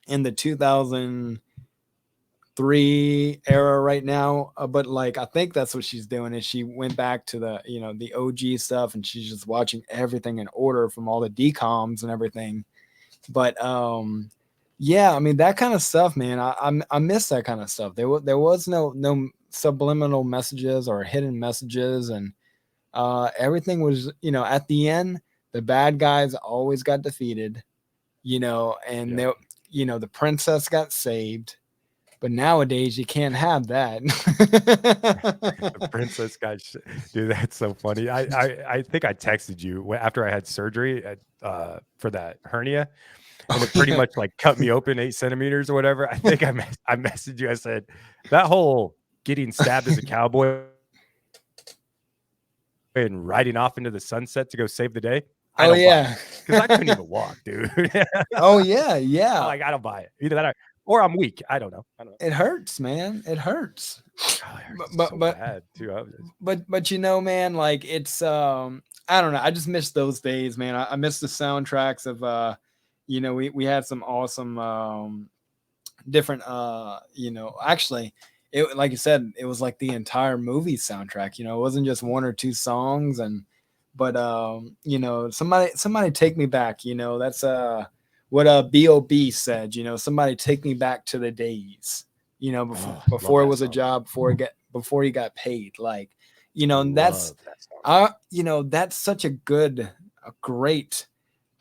Speaker 7: in the 2003 era right now. But like I think that's what she's doing is she went back to the the OG stuff and she's just watching everything in order from all the DComs and everything. But I mean that kind of stuff, man. I miss that kind of stuff. There was no subliminal messages or hidden messages, and everything was at the end the bad guys always got defeated, and the princess got saved. But nowadays you can't have that.
Speaker 6: The princess got dude, that's so funny. I think I texted you after I had surgery for that hernia. And it pretty much like cut me open 8 centimeters or whatever. I think I messaged you. I said that whole getting stabbed as a cowboy and riding off into the sunset to go save the day. Because I couldn't even walk, dude.
Speaker 7: Yeah.
Speaker 6: Like I don't buy it. Either that or I'm weak. I don't know.
Speaker 7: It hurts, man. It hurts.
Speaker 6: Oh, it hurts so bad too.
Speaker 7: But man, like it's I don't know. I just miss those days, man. I miss the soundtracks of we had some awesome different actually it, like you said, it was like the entire movie soundtrack. It wasn't just 1 or 2 songs. But somebody take me back. That's what B.O.B. said. Somebody take me back to the days. Before it was a job, before he got paid. Like, that's that's such a great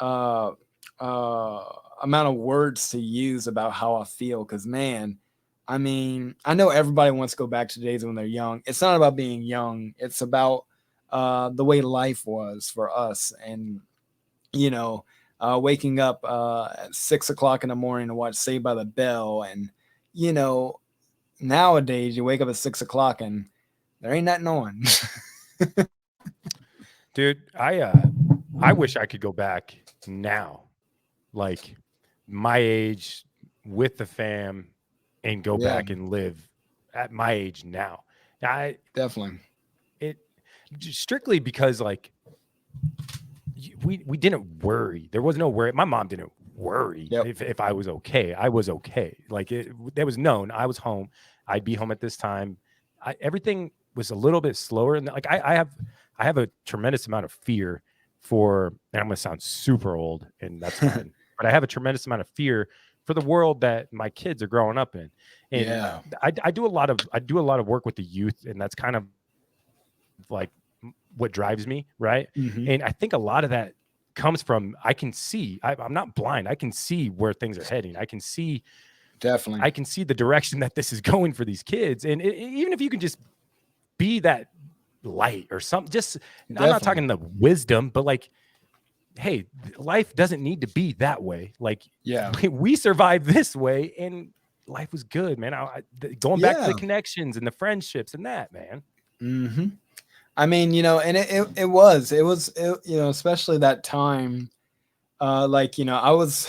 Speaker 7: amount of words to use about how I feel. Because man, I mean, I know everybody wants to go back to the days when they're young. It's not about being young. It's about the way life was for us, and waking up at 6 o'clock in the morning to watch Saved by the Bell, and nowadays you wake up at 6 o'clock and there ain't nothing on.
Speaker 6: Dude, I wish I could go back now, like my age with the fam, and go back and live at my age now. I
Speaker 7: definitely
Speaker 6: strictly because like we didn't worry. There was no worry. My mom didn't worry if I was okay. I was okay. Like it was known. I was home. I'd be home at this time. Everything was a little bit slower, and like I have a tremendous amount of fear for, and I'm gonna sound super old, and that's fine. But I have a tremendous amount of fear for the world that my kids are growing up in. And I do a lot of work with the youth, and that's kind of like what drives me, right?
Speaker 7: Mm-hmm.
Speaker 6: And I think a lot of that comes from, I can see, I'm not blind. I can see where things are heading. I can see the direction that this is going for these kids. And even if you can just be that light or something, just, I'm not talking the wisdom, but like, hey, life doesn't need to be that way. Like, we survived this way and life was good, man. Going back to the connections and the friendships and that, man.
Speaker 7: Mm-hmm. I mean, and it was, especially that time, like, I was,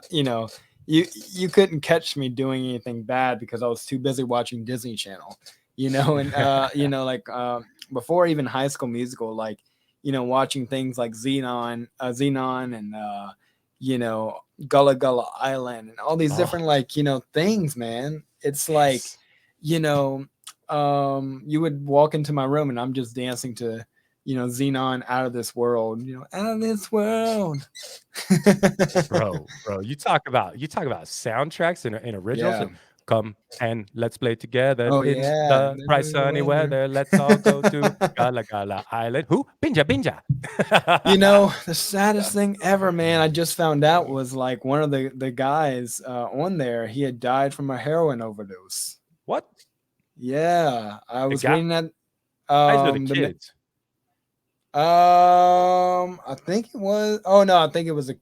Speaker 7: you couldn't catch me doing anything bad because I was too busy watching Disney Channel, and, like, before even High School Musical, like, watching things like Xenon and, Gullah Gullah Island and all these different, like, things, man. It's like, you would walk into my room and I'm just dancing to, Xenon, Out of This World, Out of This World.
Speaker 6: bro, you talk about soundtracks and originals.
Speaker 7: Yeah.
Speaker 6: Come and let's play together
Speaker 7: in
Speaker 6: the bright sunny weather. Let's all go to Gullah Gullah Island. Who? Binja Binja.
Speaker 7: The saddest thing ever, man, I just found out was like one of the guys on there, he had died from a heroin overdose.
Speaker 6: What?
Speaker 7: Yeah, I was reading that.
Speaker 6: Guys are the kids.
Speaker 7: I think it was. Oh no, I think it was a.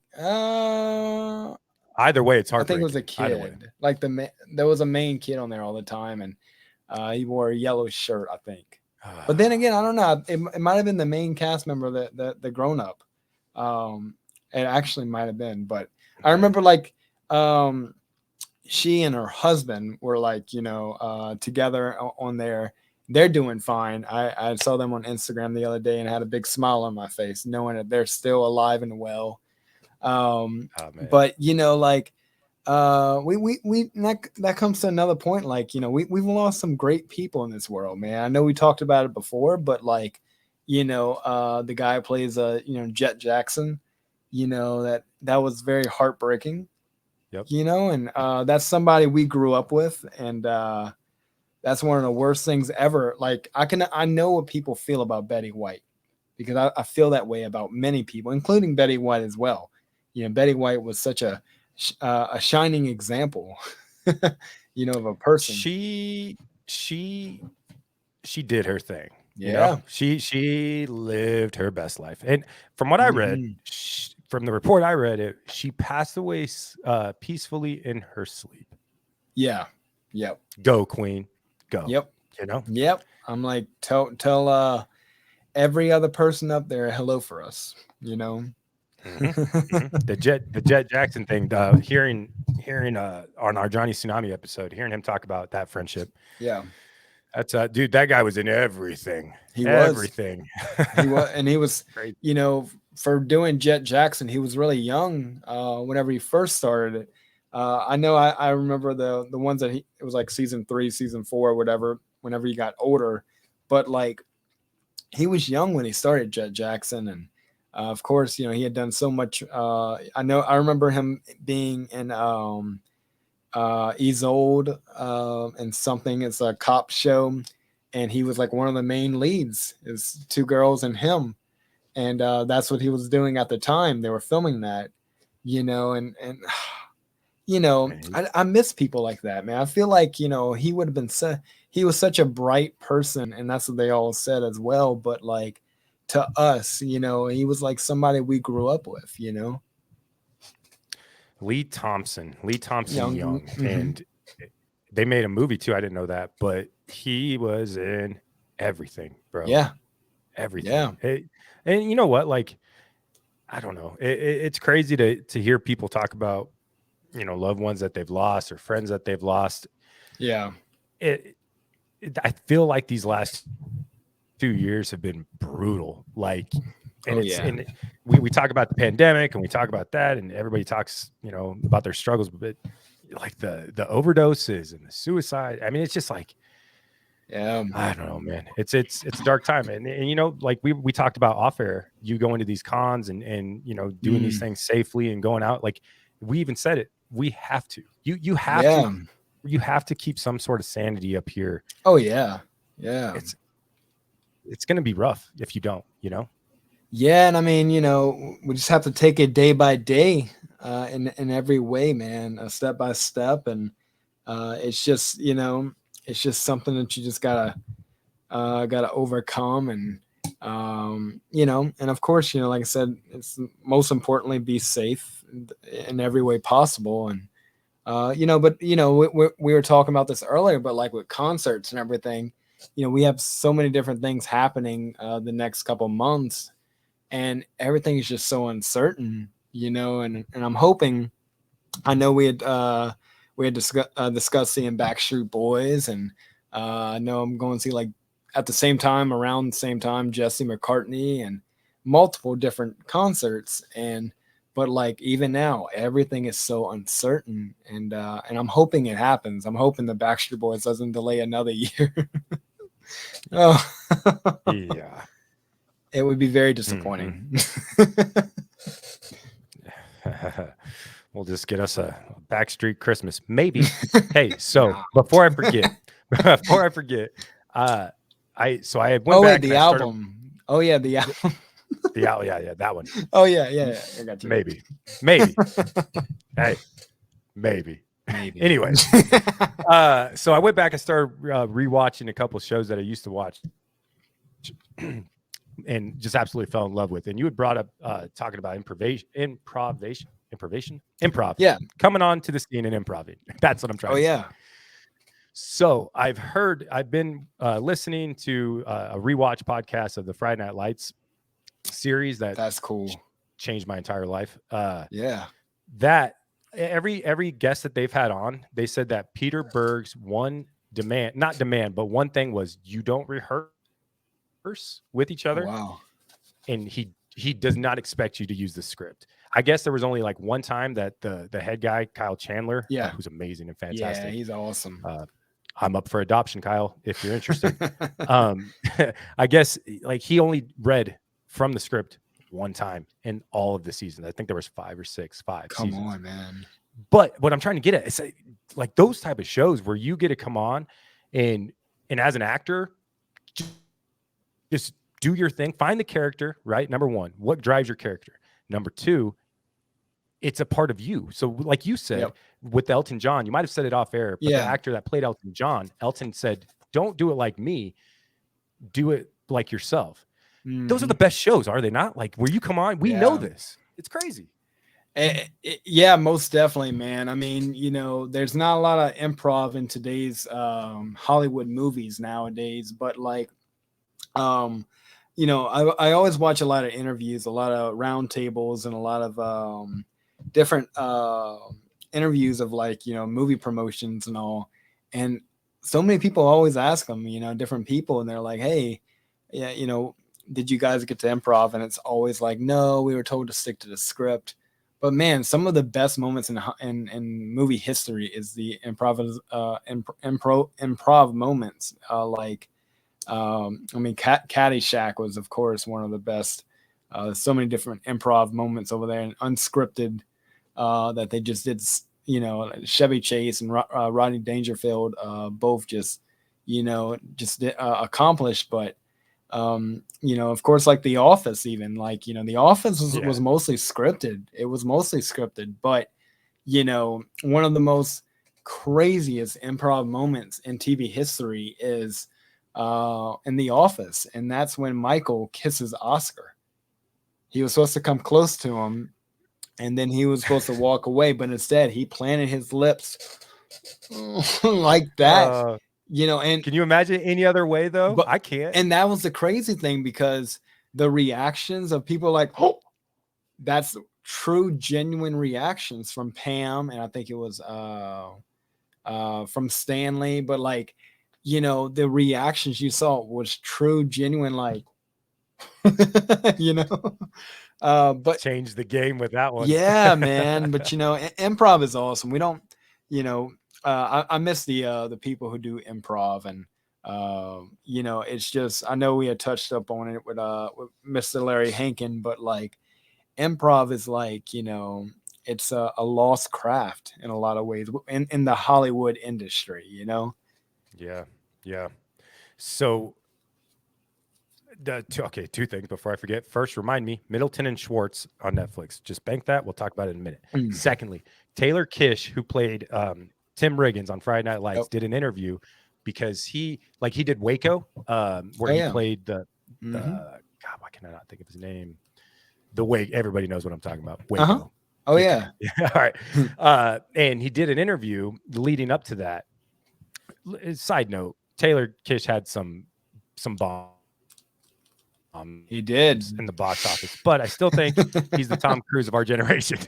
Speaker 6: Either way, it's hard.
Speaker 7: I think it was a kid. Like there was a main kid on there all the time, and he wore a yellow shirt, I think. But then again, I don't know. It might have been the main cast member, the grown up. It actually might have been, but I remember like she and her husband were like, together on there. They're doing fine. I saw them on Instagram the other day and had a big smile on my face, knowing that they're still alive and well. But like that comes to another point. Like, we've lost some great people in this world, man. I know we talked about it before, but like, the guy who plays Jet Jackson, that was very heartbreaking.
Speaker 6: Yep.
Speaker 7: And that's somebody we grew up with, and that's one of the worst things ever. Like, I know what people feel about Betty White, because I feel that way about many people, including Betty White as well. Betty White was such a shining example, of a person.
Speaker 6: She did her thing.
Speaker 7: Yeah.
Speaker 6: She lived her best life. And from what I read, from the report I read, she passed away peacefully in her sleep.
Speaker 7: Yeah. Yep.
Speaker 6: Go, Queen. Go.
Speaker 7: Yep. Yep. I'm like, tell every other person up there hello for us.
Speaker 6: The Jet Jackson thing. Hearing on our Johnny Tsunami episode, hearing him talk about that friendship.
Speaker 7: Yeah.
Speaker 6: That's dude. That guy was in everything.
Speaker 7: He
Speaker 6: everything.
Speaker 7: He was, and he was,
Speaker 6: Great.
Speaker 7: For doing Jet Jackson, he was really young whenever he first started it. I know I remember the ones that it was like season 3, season 4, whatever. Whenever he got older, but like he was young when he started Jet Jackson, and of course, he had done so much. I remember him being in Isolde and something. It's a cop show, and he was like one of the main leads. Is 2 girls and him, and that's what he was doing at the time they were filming that. I miss people like that, man. I feel like he would have been he was such a bright person, and that's what they all said as well. But like, to us, he was like somebody we grew up with.
Speaker 6: Lee Thompson Young.
Speaker 7: Mm-hmm.
Speaker 6: And they made a movie too. I didn't know that, but he was in everything, bro.
Speaker 7: Yeah,
Speaker 6: everything.
Speaker 7: Yeah.
Speaker 6: And you know what? Like, I don't know. It's crazy to hear people talk about loved ones that they've lost or friends that they've lost.
Speaker 7: Yeah.
Speaker 6: I feel like these last 2 years have been brutal. Like, and and we talk about the pandemic and we talk about that, and everybody talks, about their struggles, but like the overdoses and the suicide. I mean, it's just like,
Speaker 7: yeah,
Speaker 6: I don't know, man. It's a dark time. And like we talked about off air, you go into these cons and doing these things safely and going out. Like, we even said it, we have to, you have to keep some sort of sanity up here.
Speaker 7: Oh yeah. Yeah.
Speaker 6: It's going to be rough if you don't,
Speaker 7: Yeah. And I mean, we just have to take it day by day, in every way, man, step by step. And, it's just, it's just something that you just gotta overcome. And, and of course, like I said, it's most importantly, be safe in every way possible. And, but, we were talking about this earlier, but like with concerts and everything, we have so many different things happening the next couple months, and everything is just so uncertain, and I'm hoping, I know we had discussed seeing Backstreet Boys, and I know I'm going to see, like, at around the same time, Jesse McCartney and multiple different concerts. But like, even now, everything is so uncertain, and I'm hoping it happens. I'm hoping the Backstreet Boys doesn't delay another year. Oh,
Speaker 6: yeah,
Speaker 7: it would be very disappointing.
Speaker 6: We'll just get us a Backstreet Christmas, maybe. Hey, so before I forget, I went back.
Speaker 7: The album. The album.
Speaker 6: Yeah, that one.
Speaker 7: Oh yeah. I got you.
Speaker 6: Maybe. Hey, maybe. Anyways, so I went back and started rewatching a couple shows that I used to watch, and just absolutely fell in love with. And you had brought up talking about improv. Yeah, coming on to the scene and improv. That's what I'm trying.
Speaker 7: Oh yeah.
Speaker 6: So I've been listening to a rewatch podcast of the Friday Night Lights series.
Speaker 7: That's cool.
Speaker 6: changed my entire life.
Speaker 7: Yeah.
Speaker 6: That every guest that they've had on, they said that Peter Berg's one one thing was you don't rehearse with each other.
Speaker 7: Wow.
Speaker 6: And he does not expect you to use the script. I guess there was only like one time that the head guy, Kyle Chandler, who's amazing and fantastic.
Speaker 7: Yeah, he's awesome.
Speaker 6: I'm up for adoption, Kyle, if you're interested. I guess like he only read from the script one time in all of the seasons. I think there was 5 or 6.
Speaker 7: Come
Speaker 6: seasons.
Speaker 7: on, man.
Speaker 6: But what I'm trying to get at is like those type of shows where you get to come on and as an actor, just do your thing, find the character, right? Number one, what drives your character? Number two, it's a part of you. So like you said, with Elton John, you might've said it off air, but the actor that played Elton John, Elton said, don't do it like me, do it like yourself. Mm-hmm. Those are the best shows, are they not? Like where you come on, we know this. It's crazy.
Speaker 7: Yeah, most definitely, man. I mean, you know, there's not a lot of improv in today's Hollywood movies nowadays, but like, you know, I always watch a lot of interviews, a lot of roundtables, and a lot of different interviews of like, you know, movie promotions and all. And so many people always ask them, you know, different people, and they're like, hey, yeah, you know, did you guys get to improv? And it's always like, no, we were told to stick to the script. But man, some of the best moments in movie history is the improv moments. I mean, Caddyshack was, of course, one of the best. So many different improv moments over there, and unscripted that they just did. You know, Chevy Chase and Rodney Dangerfield both just, you know, accomplished. But you know, of course, like The Office, even like, you know, The Office was mostly scripted. It was mostly scripted, but you know, one of the most craziest improv moments in TV history is in The Office, and that's when Michael kisses Oscar. He was supposed to come close to him, and then he was supposed to walk away, but instead he planted his lips like that. You know, and
Speaker 6: can you imagine any other way though?
Speaker 7: But
Speaker 6: I can't.
Speaker 7: And that was the crazy thing, because the reactions of people like, oh, that's true, genuine reactions from Pam, and I think it was from Stanley, but like, you know, the reactions you saw was true, genuine, like, you know, but
Speaker 6: change the game with that one.
Speaker 7: Yeah, man. But you know, improv is awesome. We don't, you know, I miss the people who do improv, and you know, it's just, I know we had touched up on it with Mr. Larry Hankin, but like improv is like, you know, it's a lost craft in a lot of ways in the Hollywood industry, you know?
Speaker 6: Yeah. So two things before I forget. First, remind me, Middleton and Schwartz on Netflix. Just bank that. We'll talk about it in a minute. Secondly, Taylor Kish, who played Tim Riggins on Friday Night Lights, did an interview because he did Waco, where he played the God, why can I not think of his name? The Wake. Everybody knows what I'm talking about. Waco.
Speaker 7: Oh yeah.
Speaker 6: All right. And he did an interview leading up to that. Side note, Taylor Kish had some bomb.
Speaker 7: He did
Speaker 6: in the box office, but I still think he's the Tom Cruise of our generation.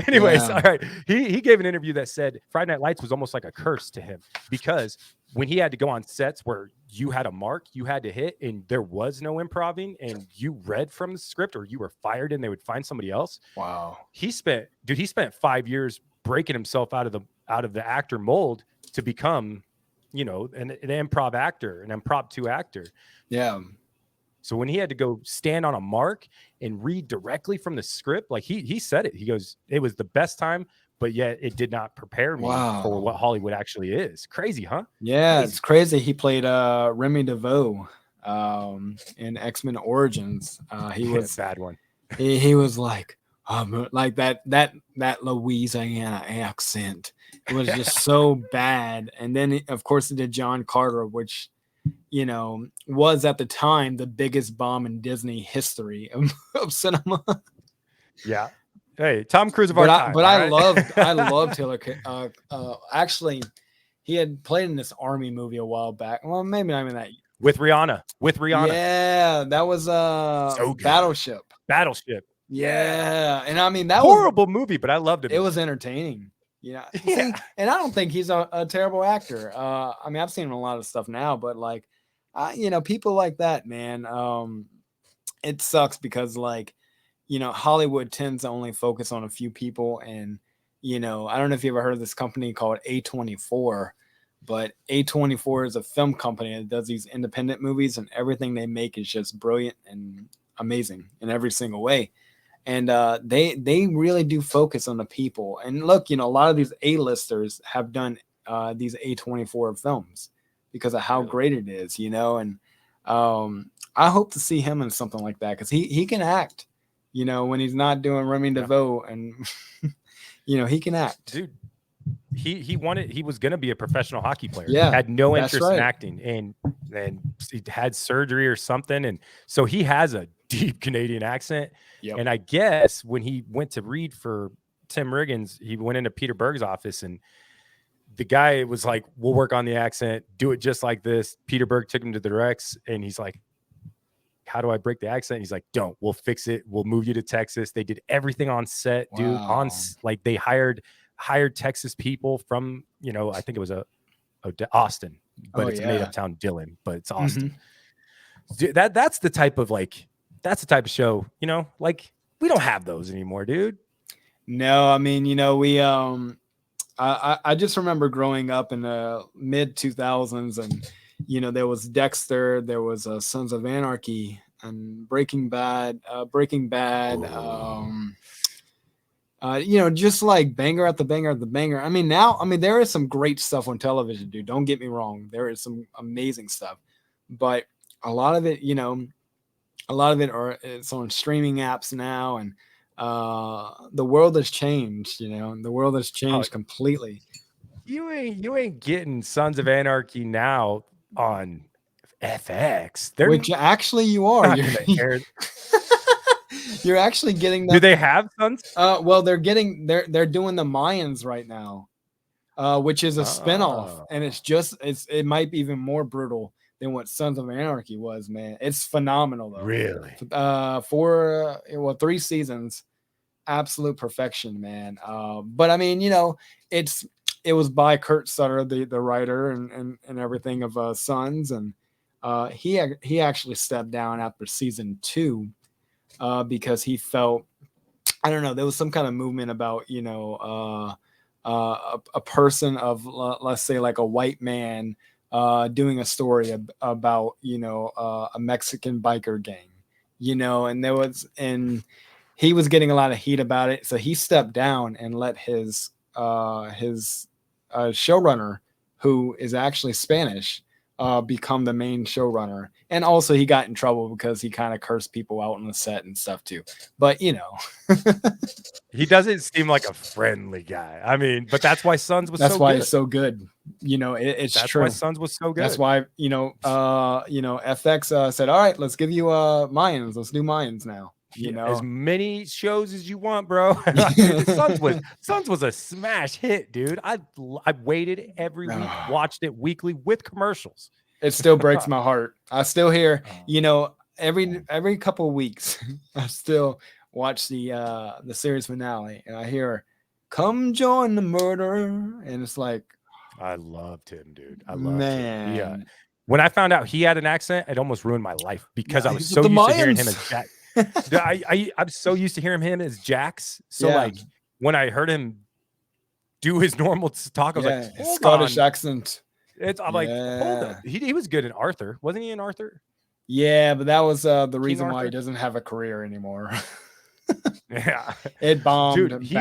Speaker 6: Anyways, all right. He gave an interview that said Friday Night Lights was almost like a curse to him, because when he had to go on sets where you had a mark you had to hit and there was no improving and you read from the script or you were fired and they would find somebody else.
Speaker 7: Wow.
Speaker 6: He spent 5 years breaking himself out of the actor mold to become, you know, an improv actor, an impromptu actor.
Speaker 7: Yeah.
Speaker 6: So when he had to go stand on a mark and read directly from the script, like he said it, he goes, it was the best time, but yet it did not prepare me for what Hollywood actually is. Crazy, huh?
Speaker 7: Yeah, crazy. It's crazy. He played Remy DeVoe in X-Men Origins. He was
Speaker 6: bad one.
Speaker 7: He was like that Louisiana accent. It was just so bad. And then of course he did John Carter, which, you know, was at the time the biggest bomb in Disney history of cinema.
Speaker 6: Yeah. Hey, Tom Cruise of our time.
Speaker 7: But I loved Taylor. Actually, he had played in this army movie a while back. Well, maybe not even that.
Speaker 6: With Rihanna.
Speaker 7: Yeah, that was
Speaker 6: so
Speaker 7: Battleship. Yeah, and I mean that
Speaker 6: horrible movie, but I loved it.
Speaker 7: It was entertaining. Yeah.
Speaker 6: Yeah.
Speaker 7: And I don't think he's a terrible actor. I mean, I've seen him in a lot of stuff now, but like, people like that, man. It sucks because like, Hollywood tends to only focus on a few people, and I don't know if you ever heard of this company called A24, but A24 is a film company that does these independent movies, and everything they make is just brilliant and amazing in every single way. And they really do focus on the people. And look, a lot of these A-listers have done these A24 films because of how great it is, and I hope to see him in something like that because he can act, when he's not doing Remy DeVoe, and he can act.
Speaker 6: Dude, he was going to be a professional hockey player.
Speaker 7: Yeah,
Speaker 6: had no interest in acting, and he had surgery or something, and so he has a deep Canadian accent. Yep. And I guess when he went to read for Tim Riggins, he went into Peter Berg's office, and the guy was like, "We'll work on the accent, do it just like this." Peter Berg took him to the directs, and he's like, "How do I break the accent?" He's like, "Don't. We'll fix it. We'll move you to Texas." They did everything on set, dude. Wow. Like they hired Texas people from, I think it was Austin, but it's a made up town, Dillon, but it's Austin. Mm-hmm. Dude, that's the type of show, like we don't have those anymore, dude.
Speaker 7: No, I mean, we I just remember growing up in the mid 2000s, and there was Dexter, there was Sons of Anarchy, and Breaking Bad, just like banger at the banger at the banger. I mean, there is some great stuff on television, dude. Don't get me wrong. There is some amazing stuff, but a lot of it, it's on streaming apps now, and the world has changed. The world has changed completely.
Speaker 6: You ain't getting Sons of Anarchy now on FX.
Speaker 7: Which actually you are. You're actually getting them.
Speaker 6: Do they have Sons?
Speaker 7: Well, they're doing the Mayans right now, which is a spinoff, and it might be even more brutal than what Sons of Anarchy was, man. It's phenomenal though.
Speaker 6: Really?
Speaker 7: 3 seasons, absolute perfection, man. But I mean, it was by Kurt Sutter, the writer and everything of Sons, and he actually stepped down after season 2 because he felt, I don't know, there was some kind of movement about a person of let's say like a white man doing a story about a Mexican biker gang, and he was getting a lot of heat about it, so he stepped down and let his showrunner, who is actually Spanish, become the main showrunner. And also he got in trouble because he kind of cursed people out on the set and stuff too. But
Speaker 6: he doesn't seem like a friendly guy. I mean, but that's why Sons was
Speaker 7: that's
Speaker 6: so
Speaker 7: why
Speaker 6: good.
Speaker 7: It's so good. It's
Speaker 6: that's
Speaker 7: true.
Speaker 6: Why Sons was so good.
Speaker 7: That's why FX said, all right, let's give you Mayans. Let's do Mayans now.
Speaker 6: As many shows as you want, bro. Sons was a smash hit, dude. I waited every week, watched it weekly with commercials.
Speaker 7: It still breaks my heart. I still hear, every couple of weeks, I still watch the series finale, and I hear, "Come join the murder," and it's like,
Speaker 6: I loved him, dude. I loved him. Yeah. When I found out he had an accent, it almost ruined my life because I was so used to hearing him as Jack. I'm so used to hearing him as Jax. So like when I heard him do his normal talk, I was like, hold
Speaker 7: Scottish
Speaker 6: on.
Speaker 7: accent.
Speaker 6: I'm like, hold up. He was good in Arthur, wasn't he? In Arthur?
Speaker 7: Yeah, but that was the reason
Speaker 6: Arthur?
Speaker 7: why he doesn't have a career anymore.
Speaker 6: Yeah,
Speaker 7: it bombed.
Speaker 6: Dude, he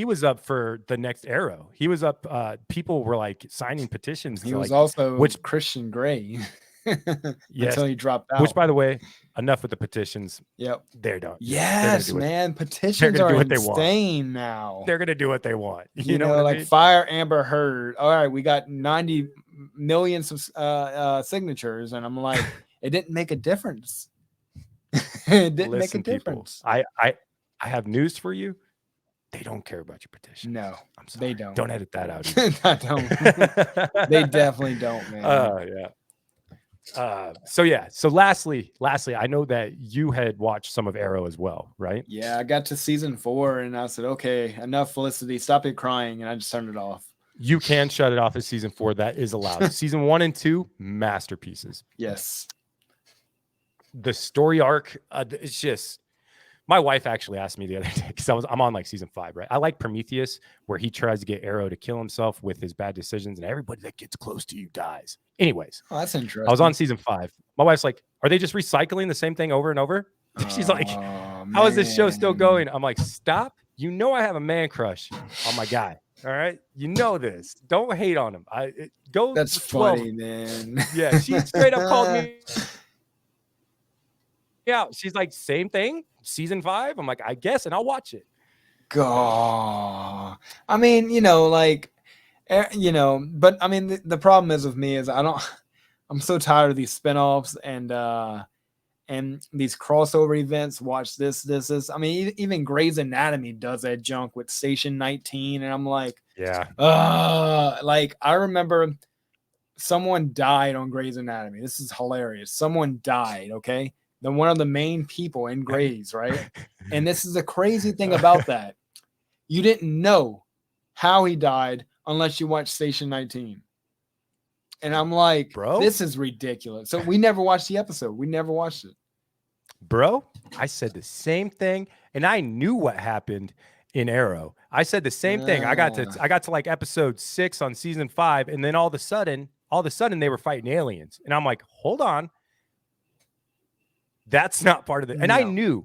Speaker 6: was up for the next Arrow. He was up. People were like signing petitions.
Speaker 7: He was also Christian Grey.
Speaker 6: Yes,
Speaker 7: until he dropped out.
Speaker 6: Which, by the way, enough with the petitions.
Speaker 7: Yep,
Speaker 6: they're done.
Speaker 7: Yes, man, petitions are insane now.
Speaker 6: They're gonna do what they want.
Speaker 7: You know what I mean? Fire Amber Heard. All right, we got 90 million signatures, and I'm like, it didn't make a difference. It didn't make a difference.
Speaker 6: I have news for you. They don't care about your petition.
Speaker 7: No,
Speaker 6: I'm sorry.
Speaker 7: They don't.
Speaker 6: Don't edit that out.
Speaker 7: I don't. They definitely don't, man.
Speaker 6: Yeah. So lastly, I know that you had watched some of Arrow as well, right?
Speaker 7: Yeah, I got to season 4 and I said, okay, enough, Felicity, stop it crying, and I just turned it off.
Speaker 6: You can shut it off at season 4. That is allowed. Season 1 and 2, masterpieces.
Speaker 7: Yes.
Speaker 6: The story arc, it's just. My wife actually asked me the other day because I'm on like season 5, right? I like Prometheus, where he tries to get Arrow to kill himself with his bad decisions, and everybody that gets close to you dies. Anyways,
Speaker 7: that's interesting.
Speaker 6: I was on season 5. My wife's like, "Are they just recycling the same thing over and over?" She's like, "How is this show still going?" I'm like, "Stop! You know I have a man crush on my guy. All right, you know this. Don't hate on him. Go.
Speaker 7: That's
Speaker 6: 12.
Speaker 7: funny, man.
Speaker 6: Yeah, she straight up called me out. She's like, "Same thing." Season 5, I'm like, I guess, and I'll watch it.
Speaker 7: God, I mean, but I mean, the problem is with me is I'm so tired of these spinoffs and these crossover events. Watch this. I mean, even Grey's Anatomy does that junk with Station 19, and I'm like,
Speaker 6: yeah,
Speaker 7: like I remember someone died on Grey's Anatomy. This is hilarious. Someone died. Okay. Then one of the main people in Grey's, right? And this is the crazy thing about that. You didn't know how he died unless you watched Station 19. And I'm like,
Speaker 6: bro,
Speaker 7: this is ridiculous. So we never watched the episode. We never watched it.
Speaker 6: Bro, I said the same thing, and I knew what happened in Arrow. I said the same thing. I got to like episode 6 on season 5, and then all of a sudden they were fighting aliens. And I'm like, hold on. That's not part of it. And no.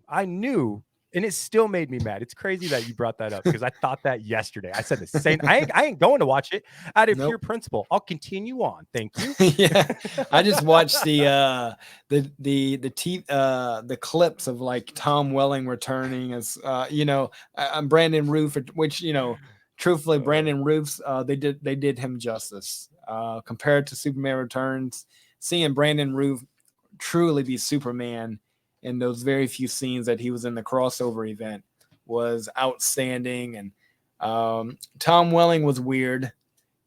Speaker 6: I knew, and it still made me mad. It's crazy that you brought that up because I thought that yesterday. I said the same. I ain't going to watch it out of pure principle. I'll continue on. Thank you.
Speaker 7: Yeah, I just watched the clips of like Tom Welling returning as Brandon Roof, which truthfully Brandon Roof's they did him justice compared to Superman Returns. Seeing Brandon Roof truly be Superman in those very few scenes that he was in the crossover event was outstanding. And Tom Welling was weird,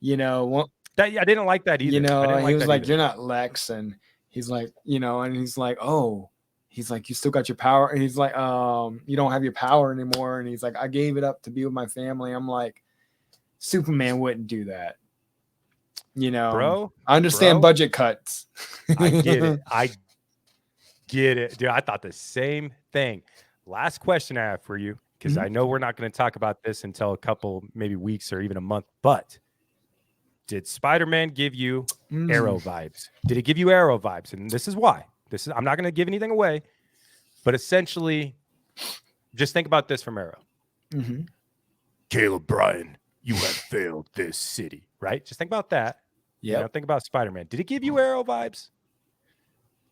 Speaker 6: that I didn't like that either.
Speaker 7: He was like, "You're not Lex," and he's like, and he's like, "Oh," he's like, "You still got your power," and he's like, "You don't have your power anymore," and he's like, "I gave it up to be with my family." I'm like, Superman wouldn't do that.
Speaker 6: Bro,
Speaker 7: I understand budget cuts.
Speaker 6: I get it. Dude, I thought the same thing. Last question I have for you, because I know we're not going to talk about this until a couple, maybe weeks or even a month, but did Spider-Man give you Arrow vibes? Did it give you Arrow vibes? And this is why. I'm not going to give anything away, but essentially, just think about this from Arrow.
Speaker 7: Mm-hmm.
Speaker 6: Caleb Bryan, you have failed this city, right? Just think about that. Yeah. Think about Spider-Man. Did it give you Arrow vibes?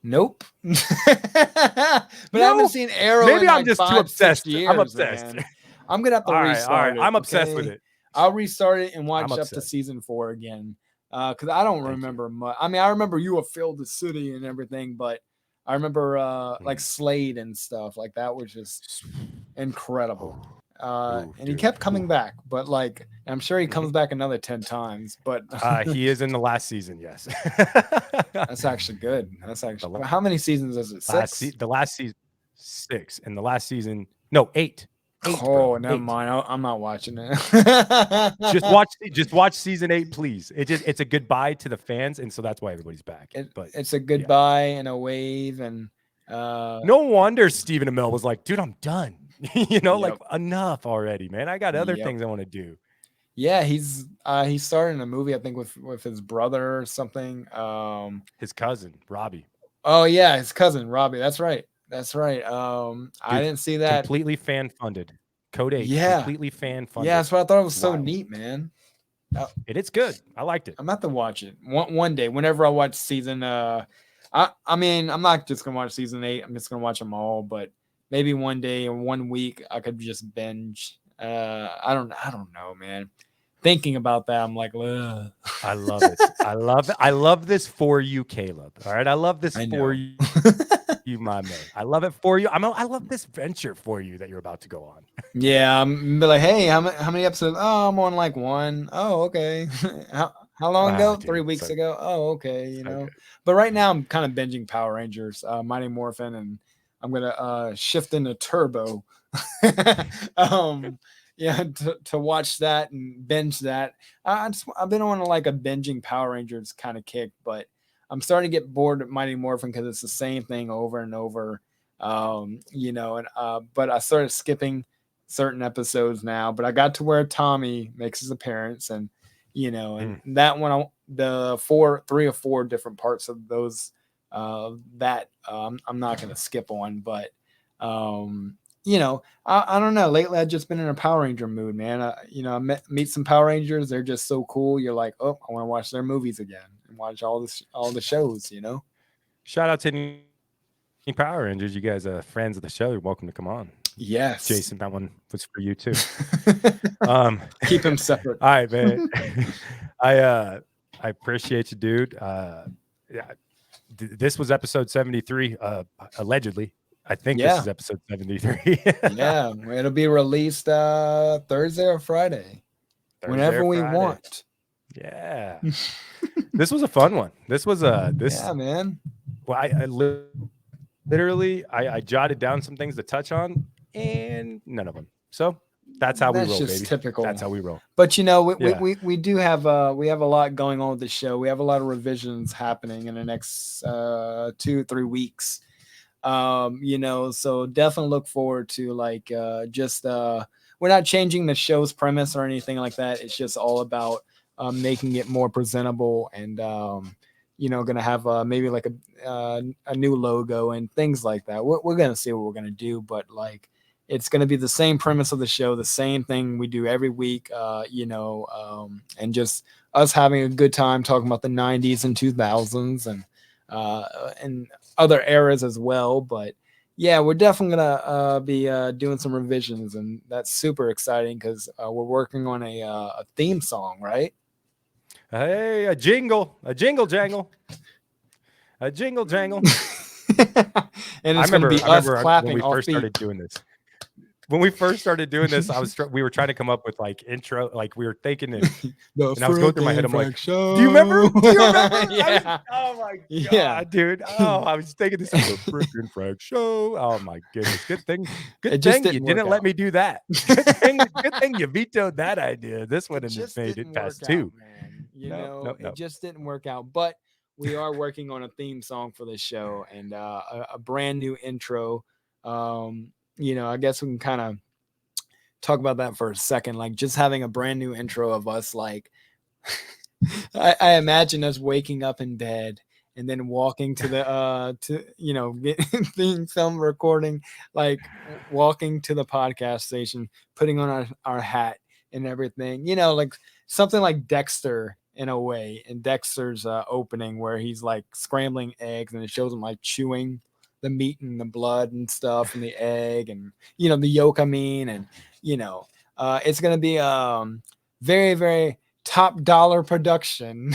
Speaker 7: Nope. But I haven't seen Arrow.
Speaker 6: Maybe
Speaker 7: in
Speaker 6: I'm
Speaker 7: like
Speaker 6: just
Speaker 7: 5,
Speaker 6: too obsessed.
Speaker 7: 6 years,
Speaker 6: I'm obsessed.
Speaker 7: Man. I'm gonna have to restart it.
Speaker 6: I'm obsessed with it.
Speaker 7: I'll restart it and watch up to season 4 again. Because I don't remember much. I mean, I remember you have filled the city and everything, but I remember like Slade and stuff like that was just incredible. And he kept coming back, but like I'm sure he comes back another 10 times. But
Speaker 6: he is in the last season, yes.
Speaker 7: That's actually good. How many seasons is it? 6?
Speaker 6: The last season 6, and the last season 8.
Speaker 7: Never mind. I'm not watching it.
Speaker 6: just watch season 8, please. It's a goodbye to the fans, and so that's why everybody's back.
Speaker 7: It's a goodbye and a wave, and
Speaker 6: no wonder Stephen Amell was like, "Dude, I'm done." Like enough already, man. I got other things I want to do.
Speaker 7: Yeah, he's starting a movie, I think, with his brother or something.
Speaker 6: His cousin Robbie.
Speaker 7: Oh yeah, his cousin Robbie. That's right. Dude, I didn't see that.
Speaker 6: Completely fan funded. Code 8.
Speaker 7: Yeah.
Speaker 6: Completely fan funded.
Speaker 7: Yeah, that's what I thought. It was so neat, man.
Speaker 6: It's good. I liked it.
Speaker 7: I'm about to watch it one day. Whenever I watch season, I mean, I'm not just gonna watch season 8. I'm just gonna watch them all, but. Maybe one day or 1 week I could just binge. I don't know, man. Thinking about that, I'm like, ugh.
Speaker 6: I love it. I love this for you, Caleb. All right, I love this for you, my man. I love it for you. I love this venture for you that you're about to go on.
Speaker 7: Yeah, I'm like, hey, how many episodes? Oh, I'm on like 1. Oh, okay. How long ago?
Speaker 6: Dude,
Speaker 7: 3 weeks
Speaker 6: so-
Speaker 7: ago. Oh, okay. You
Speaker 6: so
Speaker 7: know,
Speaker 6: good.
Speaker 7: but right now I'm kind of binging Power Rangers, Mighty Morphin, and I'm gonna shift into Turbo. Yeah, to watch that and binge that. I've been on like a binging Power Rangers kind of kick, but I'm starting to get bored of Mighty Morphin because it's the same thing over and over. You know, and but I started skipping certain episodes now, but I got to where Tommy makes his appearance, and you know, and that one, the 3 or 4 different parts of those that I'm not going to skip on, but you know, I don't know. Lately, I've just been in a Power Ranger mood, man. You know, I meet some Power Rangers. They're just so cool. You're like, oh, I want to watch their movies again and watch all the shows. You know.
Speaker 6: Shout out to any Power Rangers. You guys are friends of the show. You're welcome to come on.
Speaker 7: Yes,
Speaker 6: Jason, that one was for you too.
Speaker 7: Keep him separate.
Speaker 6: All right, man. I appreciate you, dude. Yeah, this was episode 73, allegedly. I think this is episode 73.
Speaker 7: Yeah, it'll be released Thursday or Friday, whenever we want.
Speaker 6: Yeah. This was a fun one. This was
Speaker 7: Yeah, man.
Speaker 6: Well, I literally I jotted down some things to touch on, and none of them. So that's how we roll,
Speaker 7: just
Speaker 6: baby.
Speaker 7: Typical.
Speaker 6: That's how we roll.
Speaker 7: But you know, we do have we have a lot going on with the show. We have a lot of revisions happening in the next 2-3 weeks. You know, so definitely look forward to like we're not changing the show's premise or anything like that. It's just all about making it more presentable and you know, gonna have maybe like a new logo and things like that. We're gonna see what we're gonna do, but like it's gonna be the same premise of the show, the same thing we do every week. You know, and just us having a good time talking about the 90s and 2000s and other eras as well. But yeah, we're definitely gonna be doing some revisions, and that's super exciting because we're working on a theme song, right?
Speaker 6: Hey, a jingle jangle. A jingle jangle.
Speaker 7: And it's going to be us clapping
Speaker 6: when we first started doing this. When we first started doing this, we were trying to come up with like intro, like we were thinking it, and I was going through my head. I'm like,
Speaker 7: show.
Speaker 6: Do you remember?
Speaker 7: Yeah.
Speaker 6: Oh my god, dude. Oh, I was thinking this is a freaking Frack show. Oh my goodness. Good thing you didn't let me do that. Good thing you vetoed that idea. This one just made it past 2.
Speaker 7: Man. You know, it just didn't work out. But we are working on a theme song for the show and a brand new intro. You know, I guess we can kind of talk about that for a second. Like just having a brand new intro of us, like I imagine us waking up in bed and then walking to the you know, getting film recording, like walking to the podcast station, putting on our hat and everything, you know, like something like Dexter in a way, in Dexter's opening where he's like scrambling eggs and it shows him like chewing the meat and the blood and stuff and the egg and, you know, the yolk, I mean, and, you know, it's going to be very, very top dollar production.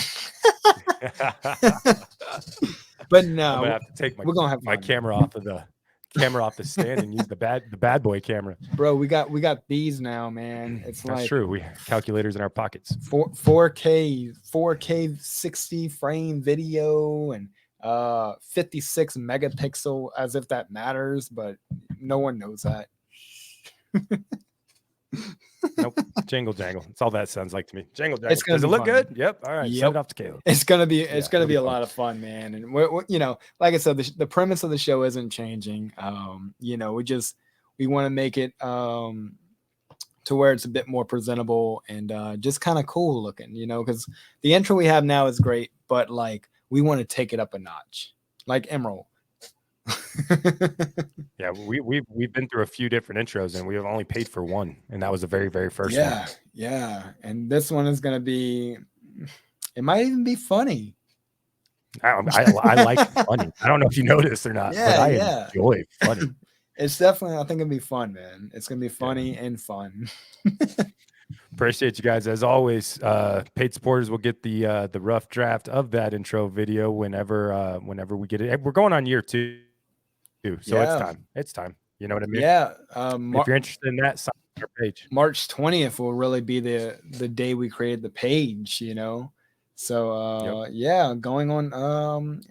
Speaker 7: But no,
Speaker 6: I'm gonna have to take
Speaker 7: we're gonna have
Speaker 6: my camera off of the stand and use the bad boy camera.
Speaker 7: Bro, we got these now, man. It's
Speaker 6: That's
Speaker 7: like
Speaker 6: true. We have calculators in our pockets.
Speaker 7: 4K 60 frame video and 56 megapixel, as if that matters, but no one knows that.
Speaker 6: Nope. Jingle jangle. That's all that sounds like to me. Jingle jangle. Does it look
Speaker 7: fun.
Speaker 6: good? Yep. All right. Send it off to Caleb.
Speaker 7: It's gonna be a lot of fun, man. And we're you know, like I said, the premise of the show isn't changing. You know, we want to make it to where it's a bit more presentable and just kind of cool looking, you know, because the intro we have now is great, but like we want to take it up a notch, like Emerald.
Speaker 6: Yeah, we've been through a few different intros and we have only paid for one, and that was the very first one.
Speaker 7: Yeah, and this one is gonna be. It might even be funny.
Speaker 6: I like funny. I don't know if you know this or not, but I enjoy funny.
Speaker 7: It's definitely. I think it'll be fun, man. It's gonna be funny and fun.
Speaker 6: Appreciate you guys as always. Paid supporters will get the rough draft of that intro video whenever we get it. We're going on year 2. So it's time. You know what I mean?
Speaker 7: Yeah.
Speaker 6: If you're interested in that, sign up our page.
Speaker 7: March 20th will really be the day we created the page, you know. So yeah, going on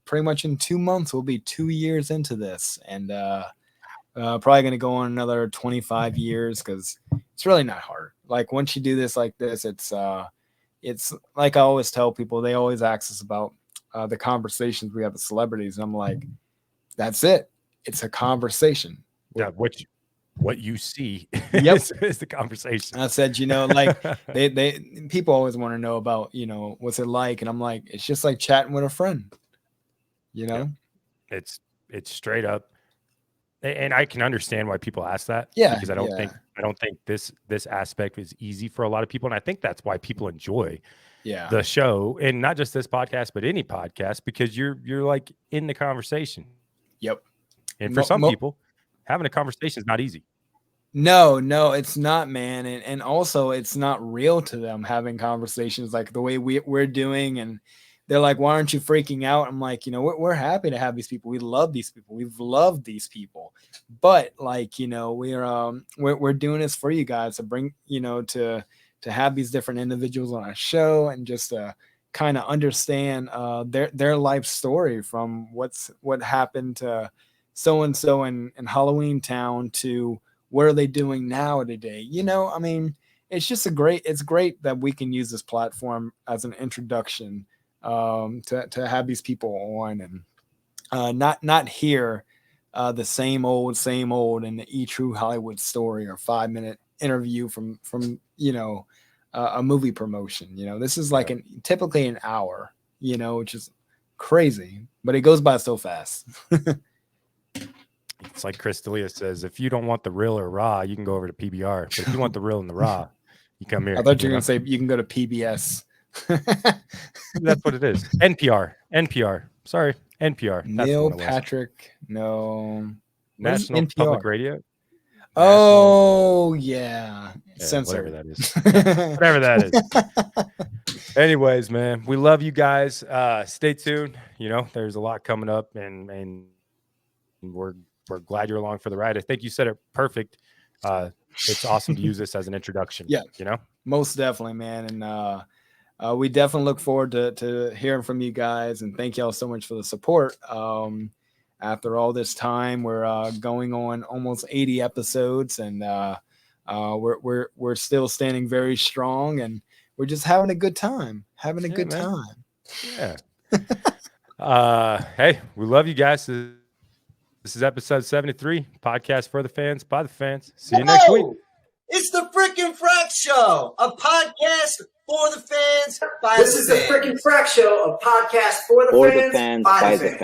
Speaker 7: pretty much in 2 months we'll be 2 years into this, and probably going to go on another 25 years because it's really not hard. Like once you do this like this, it's like I always tell people, they always ask us about the conversations we have with celebrities, and I'm like, that's it. It's a conversation.
Speaker 6: Yeah, what you see
Speaker 7: Yep.
Speaker 6: is the conversation.
Speaker 7: I said, like they people always want to know about, what's it like, and I'm like, it's just like chatting with a friend.
Speaker 6: Yeah. It's straight up, and I can understand why people ask that.
Speaker 7: Yeah,
Speaker 6: because I don't think this aspect is easy for a lot of people, and I think that's why people enjoy the show, and not just this podcast, but any podcast, because you're like in the conversation.
Speaker 7: Yep.
Speaker 6: And for some people, having a conversation is not easy.
Speaker 7: No, it's not, man. And also it's not real to them having conversations like the way we're doing. And they're like, why aren't you freaking out? I'm like, we're happy to have these people. We love these people. We've loved these people. But like, we're doing this for you guys to bring, to have these different individuals on our show, and just to kind of understand their life story from what happened to so-and-so in Halloween Town to what are they doing now today? I mean, it's great that we can use this platform as an introduction to have these people on, and not hear the same old in the E-True Hollywood story or 5-minute interview from a movie promotion. This is like typically an hour, which is crazy, but it goes by so fast.
Speaker 6: It's like Chris D'Elia says, if you don't want the real or raw, you can go over to PBR. But if you want the real and the raw, you come here.
Speaker 7: I thought you were going to say you can go to PBS.
Speaker 6: That's what it is. NPR. Sorry, NPR.
Speaker 7: Neil Patrick. No.
Speaker 6: National Public Radio.
Speaker 7: Oh, yeah.
Speaker 6: Whatever that is. Whatever that is. Anyways, man, we love you guys. Stay tuned. There's a lot coming up, and we're glad you're along for the ride. I think you said it perfect. It's awesome to use this as an introduction.
Speaker 7: Yeah. Most definitely, man. And we definitely look forward to hearing from you guys, and thank y'all so much for the support. After all this time, we're going on almost 80 episodes, and we're still standing very strong, and we're just having a good time. Yeah.
Speaker 6: Hey, we love you guys. This is episode 73, podcast for the fans, by the fans. See you next week.
Speaker 1: It's the freaking Frack Show, a podcast for the fans, by the fans.
Speaker 2: This is the freaking Frack Show, a podcast for the fans, by the fans.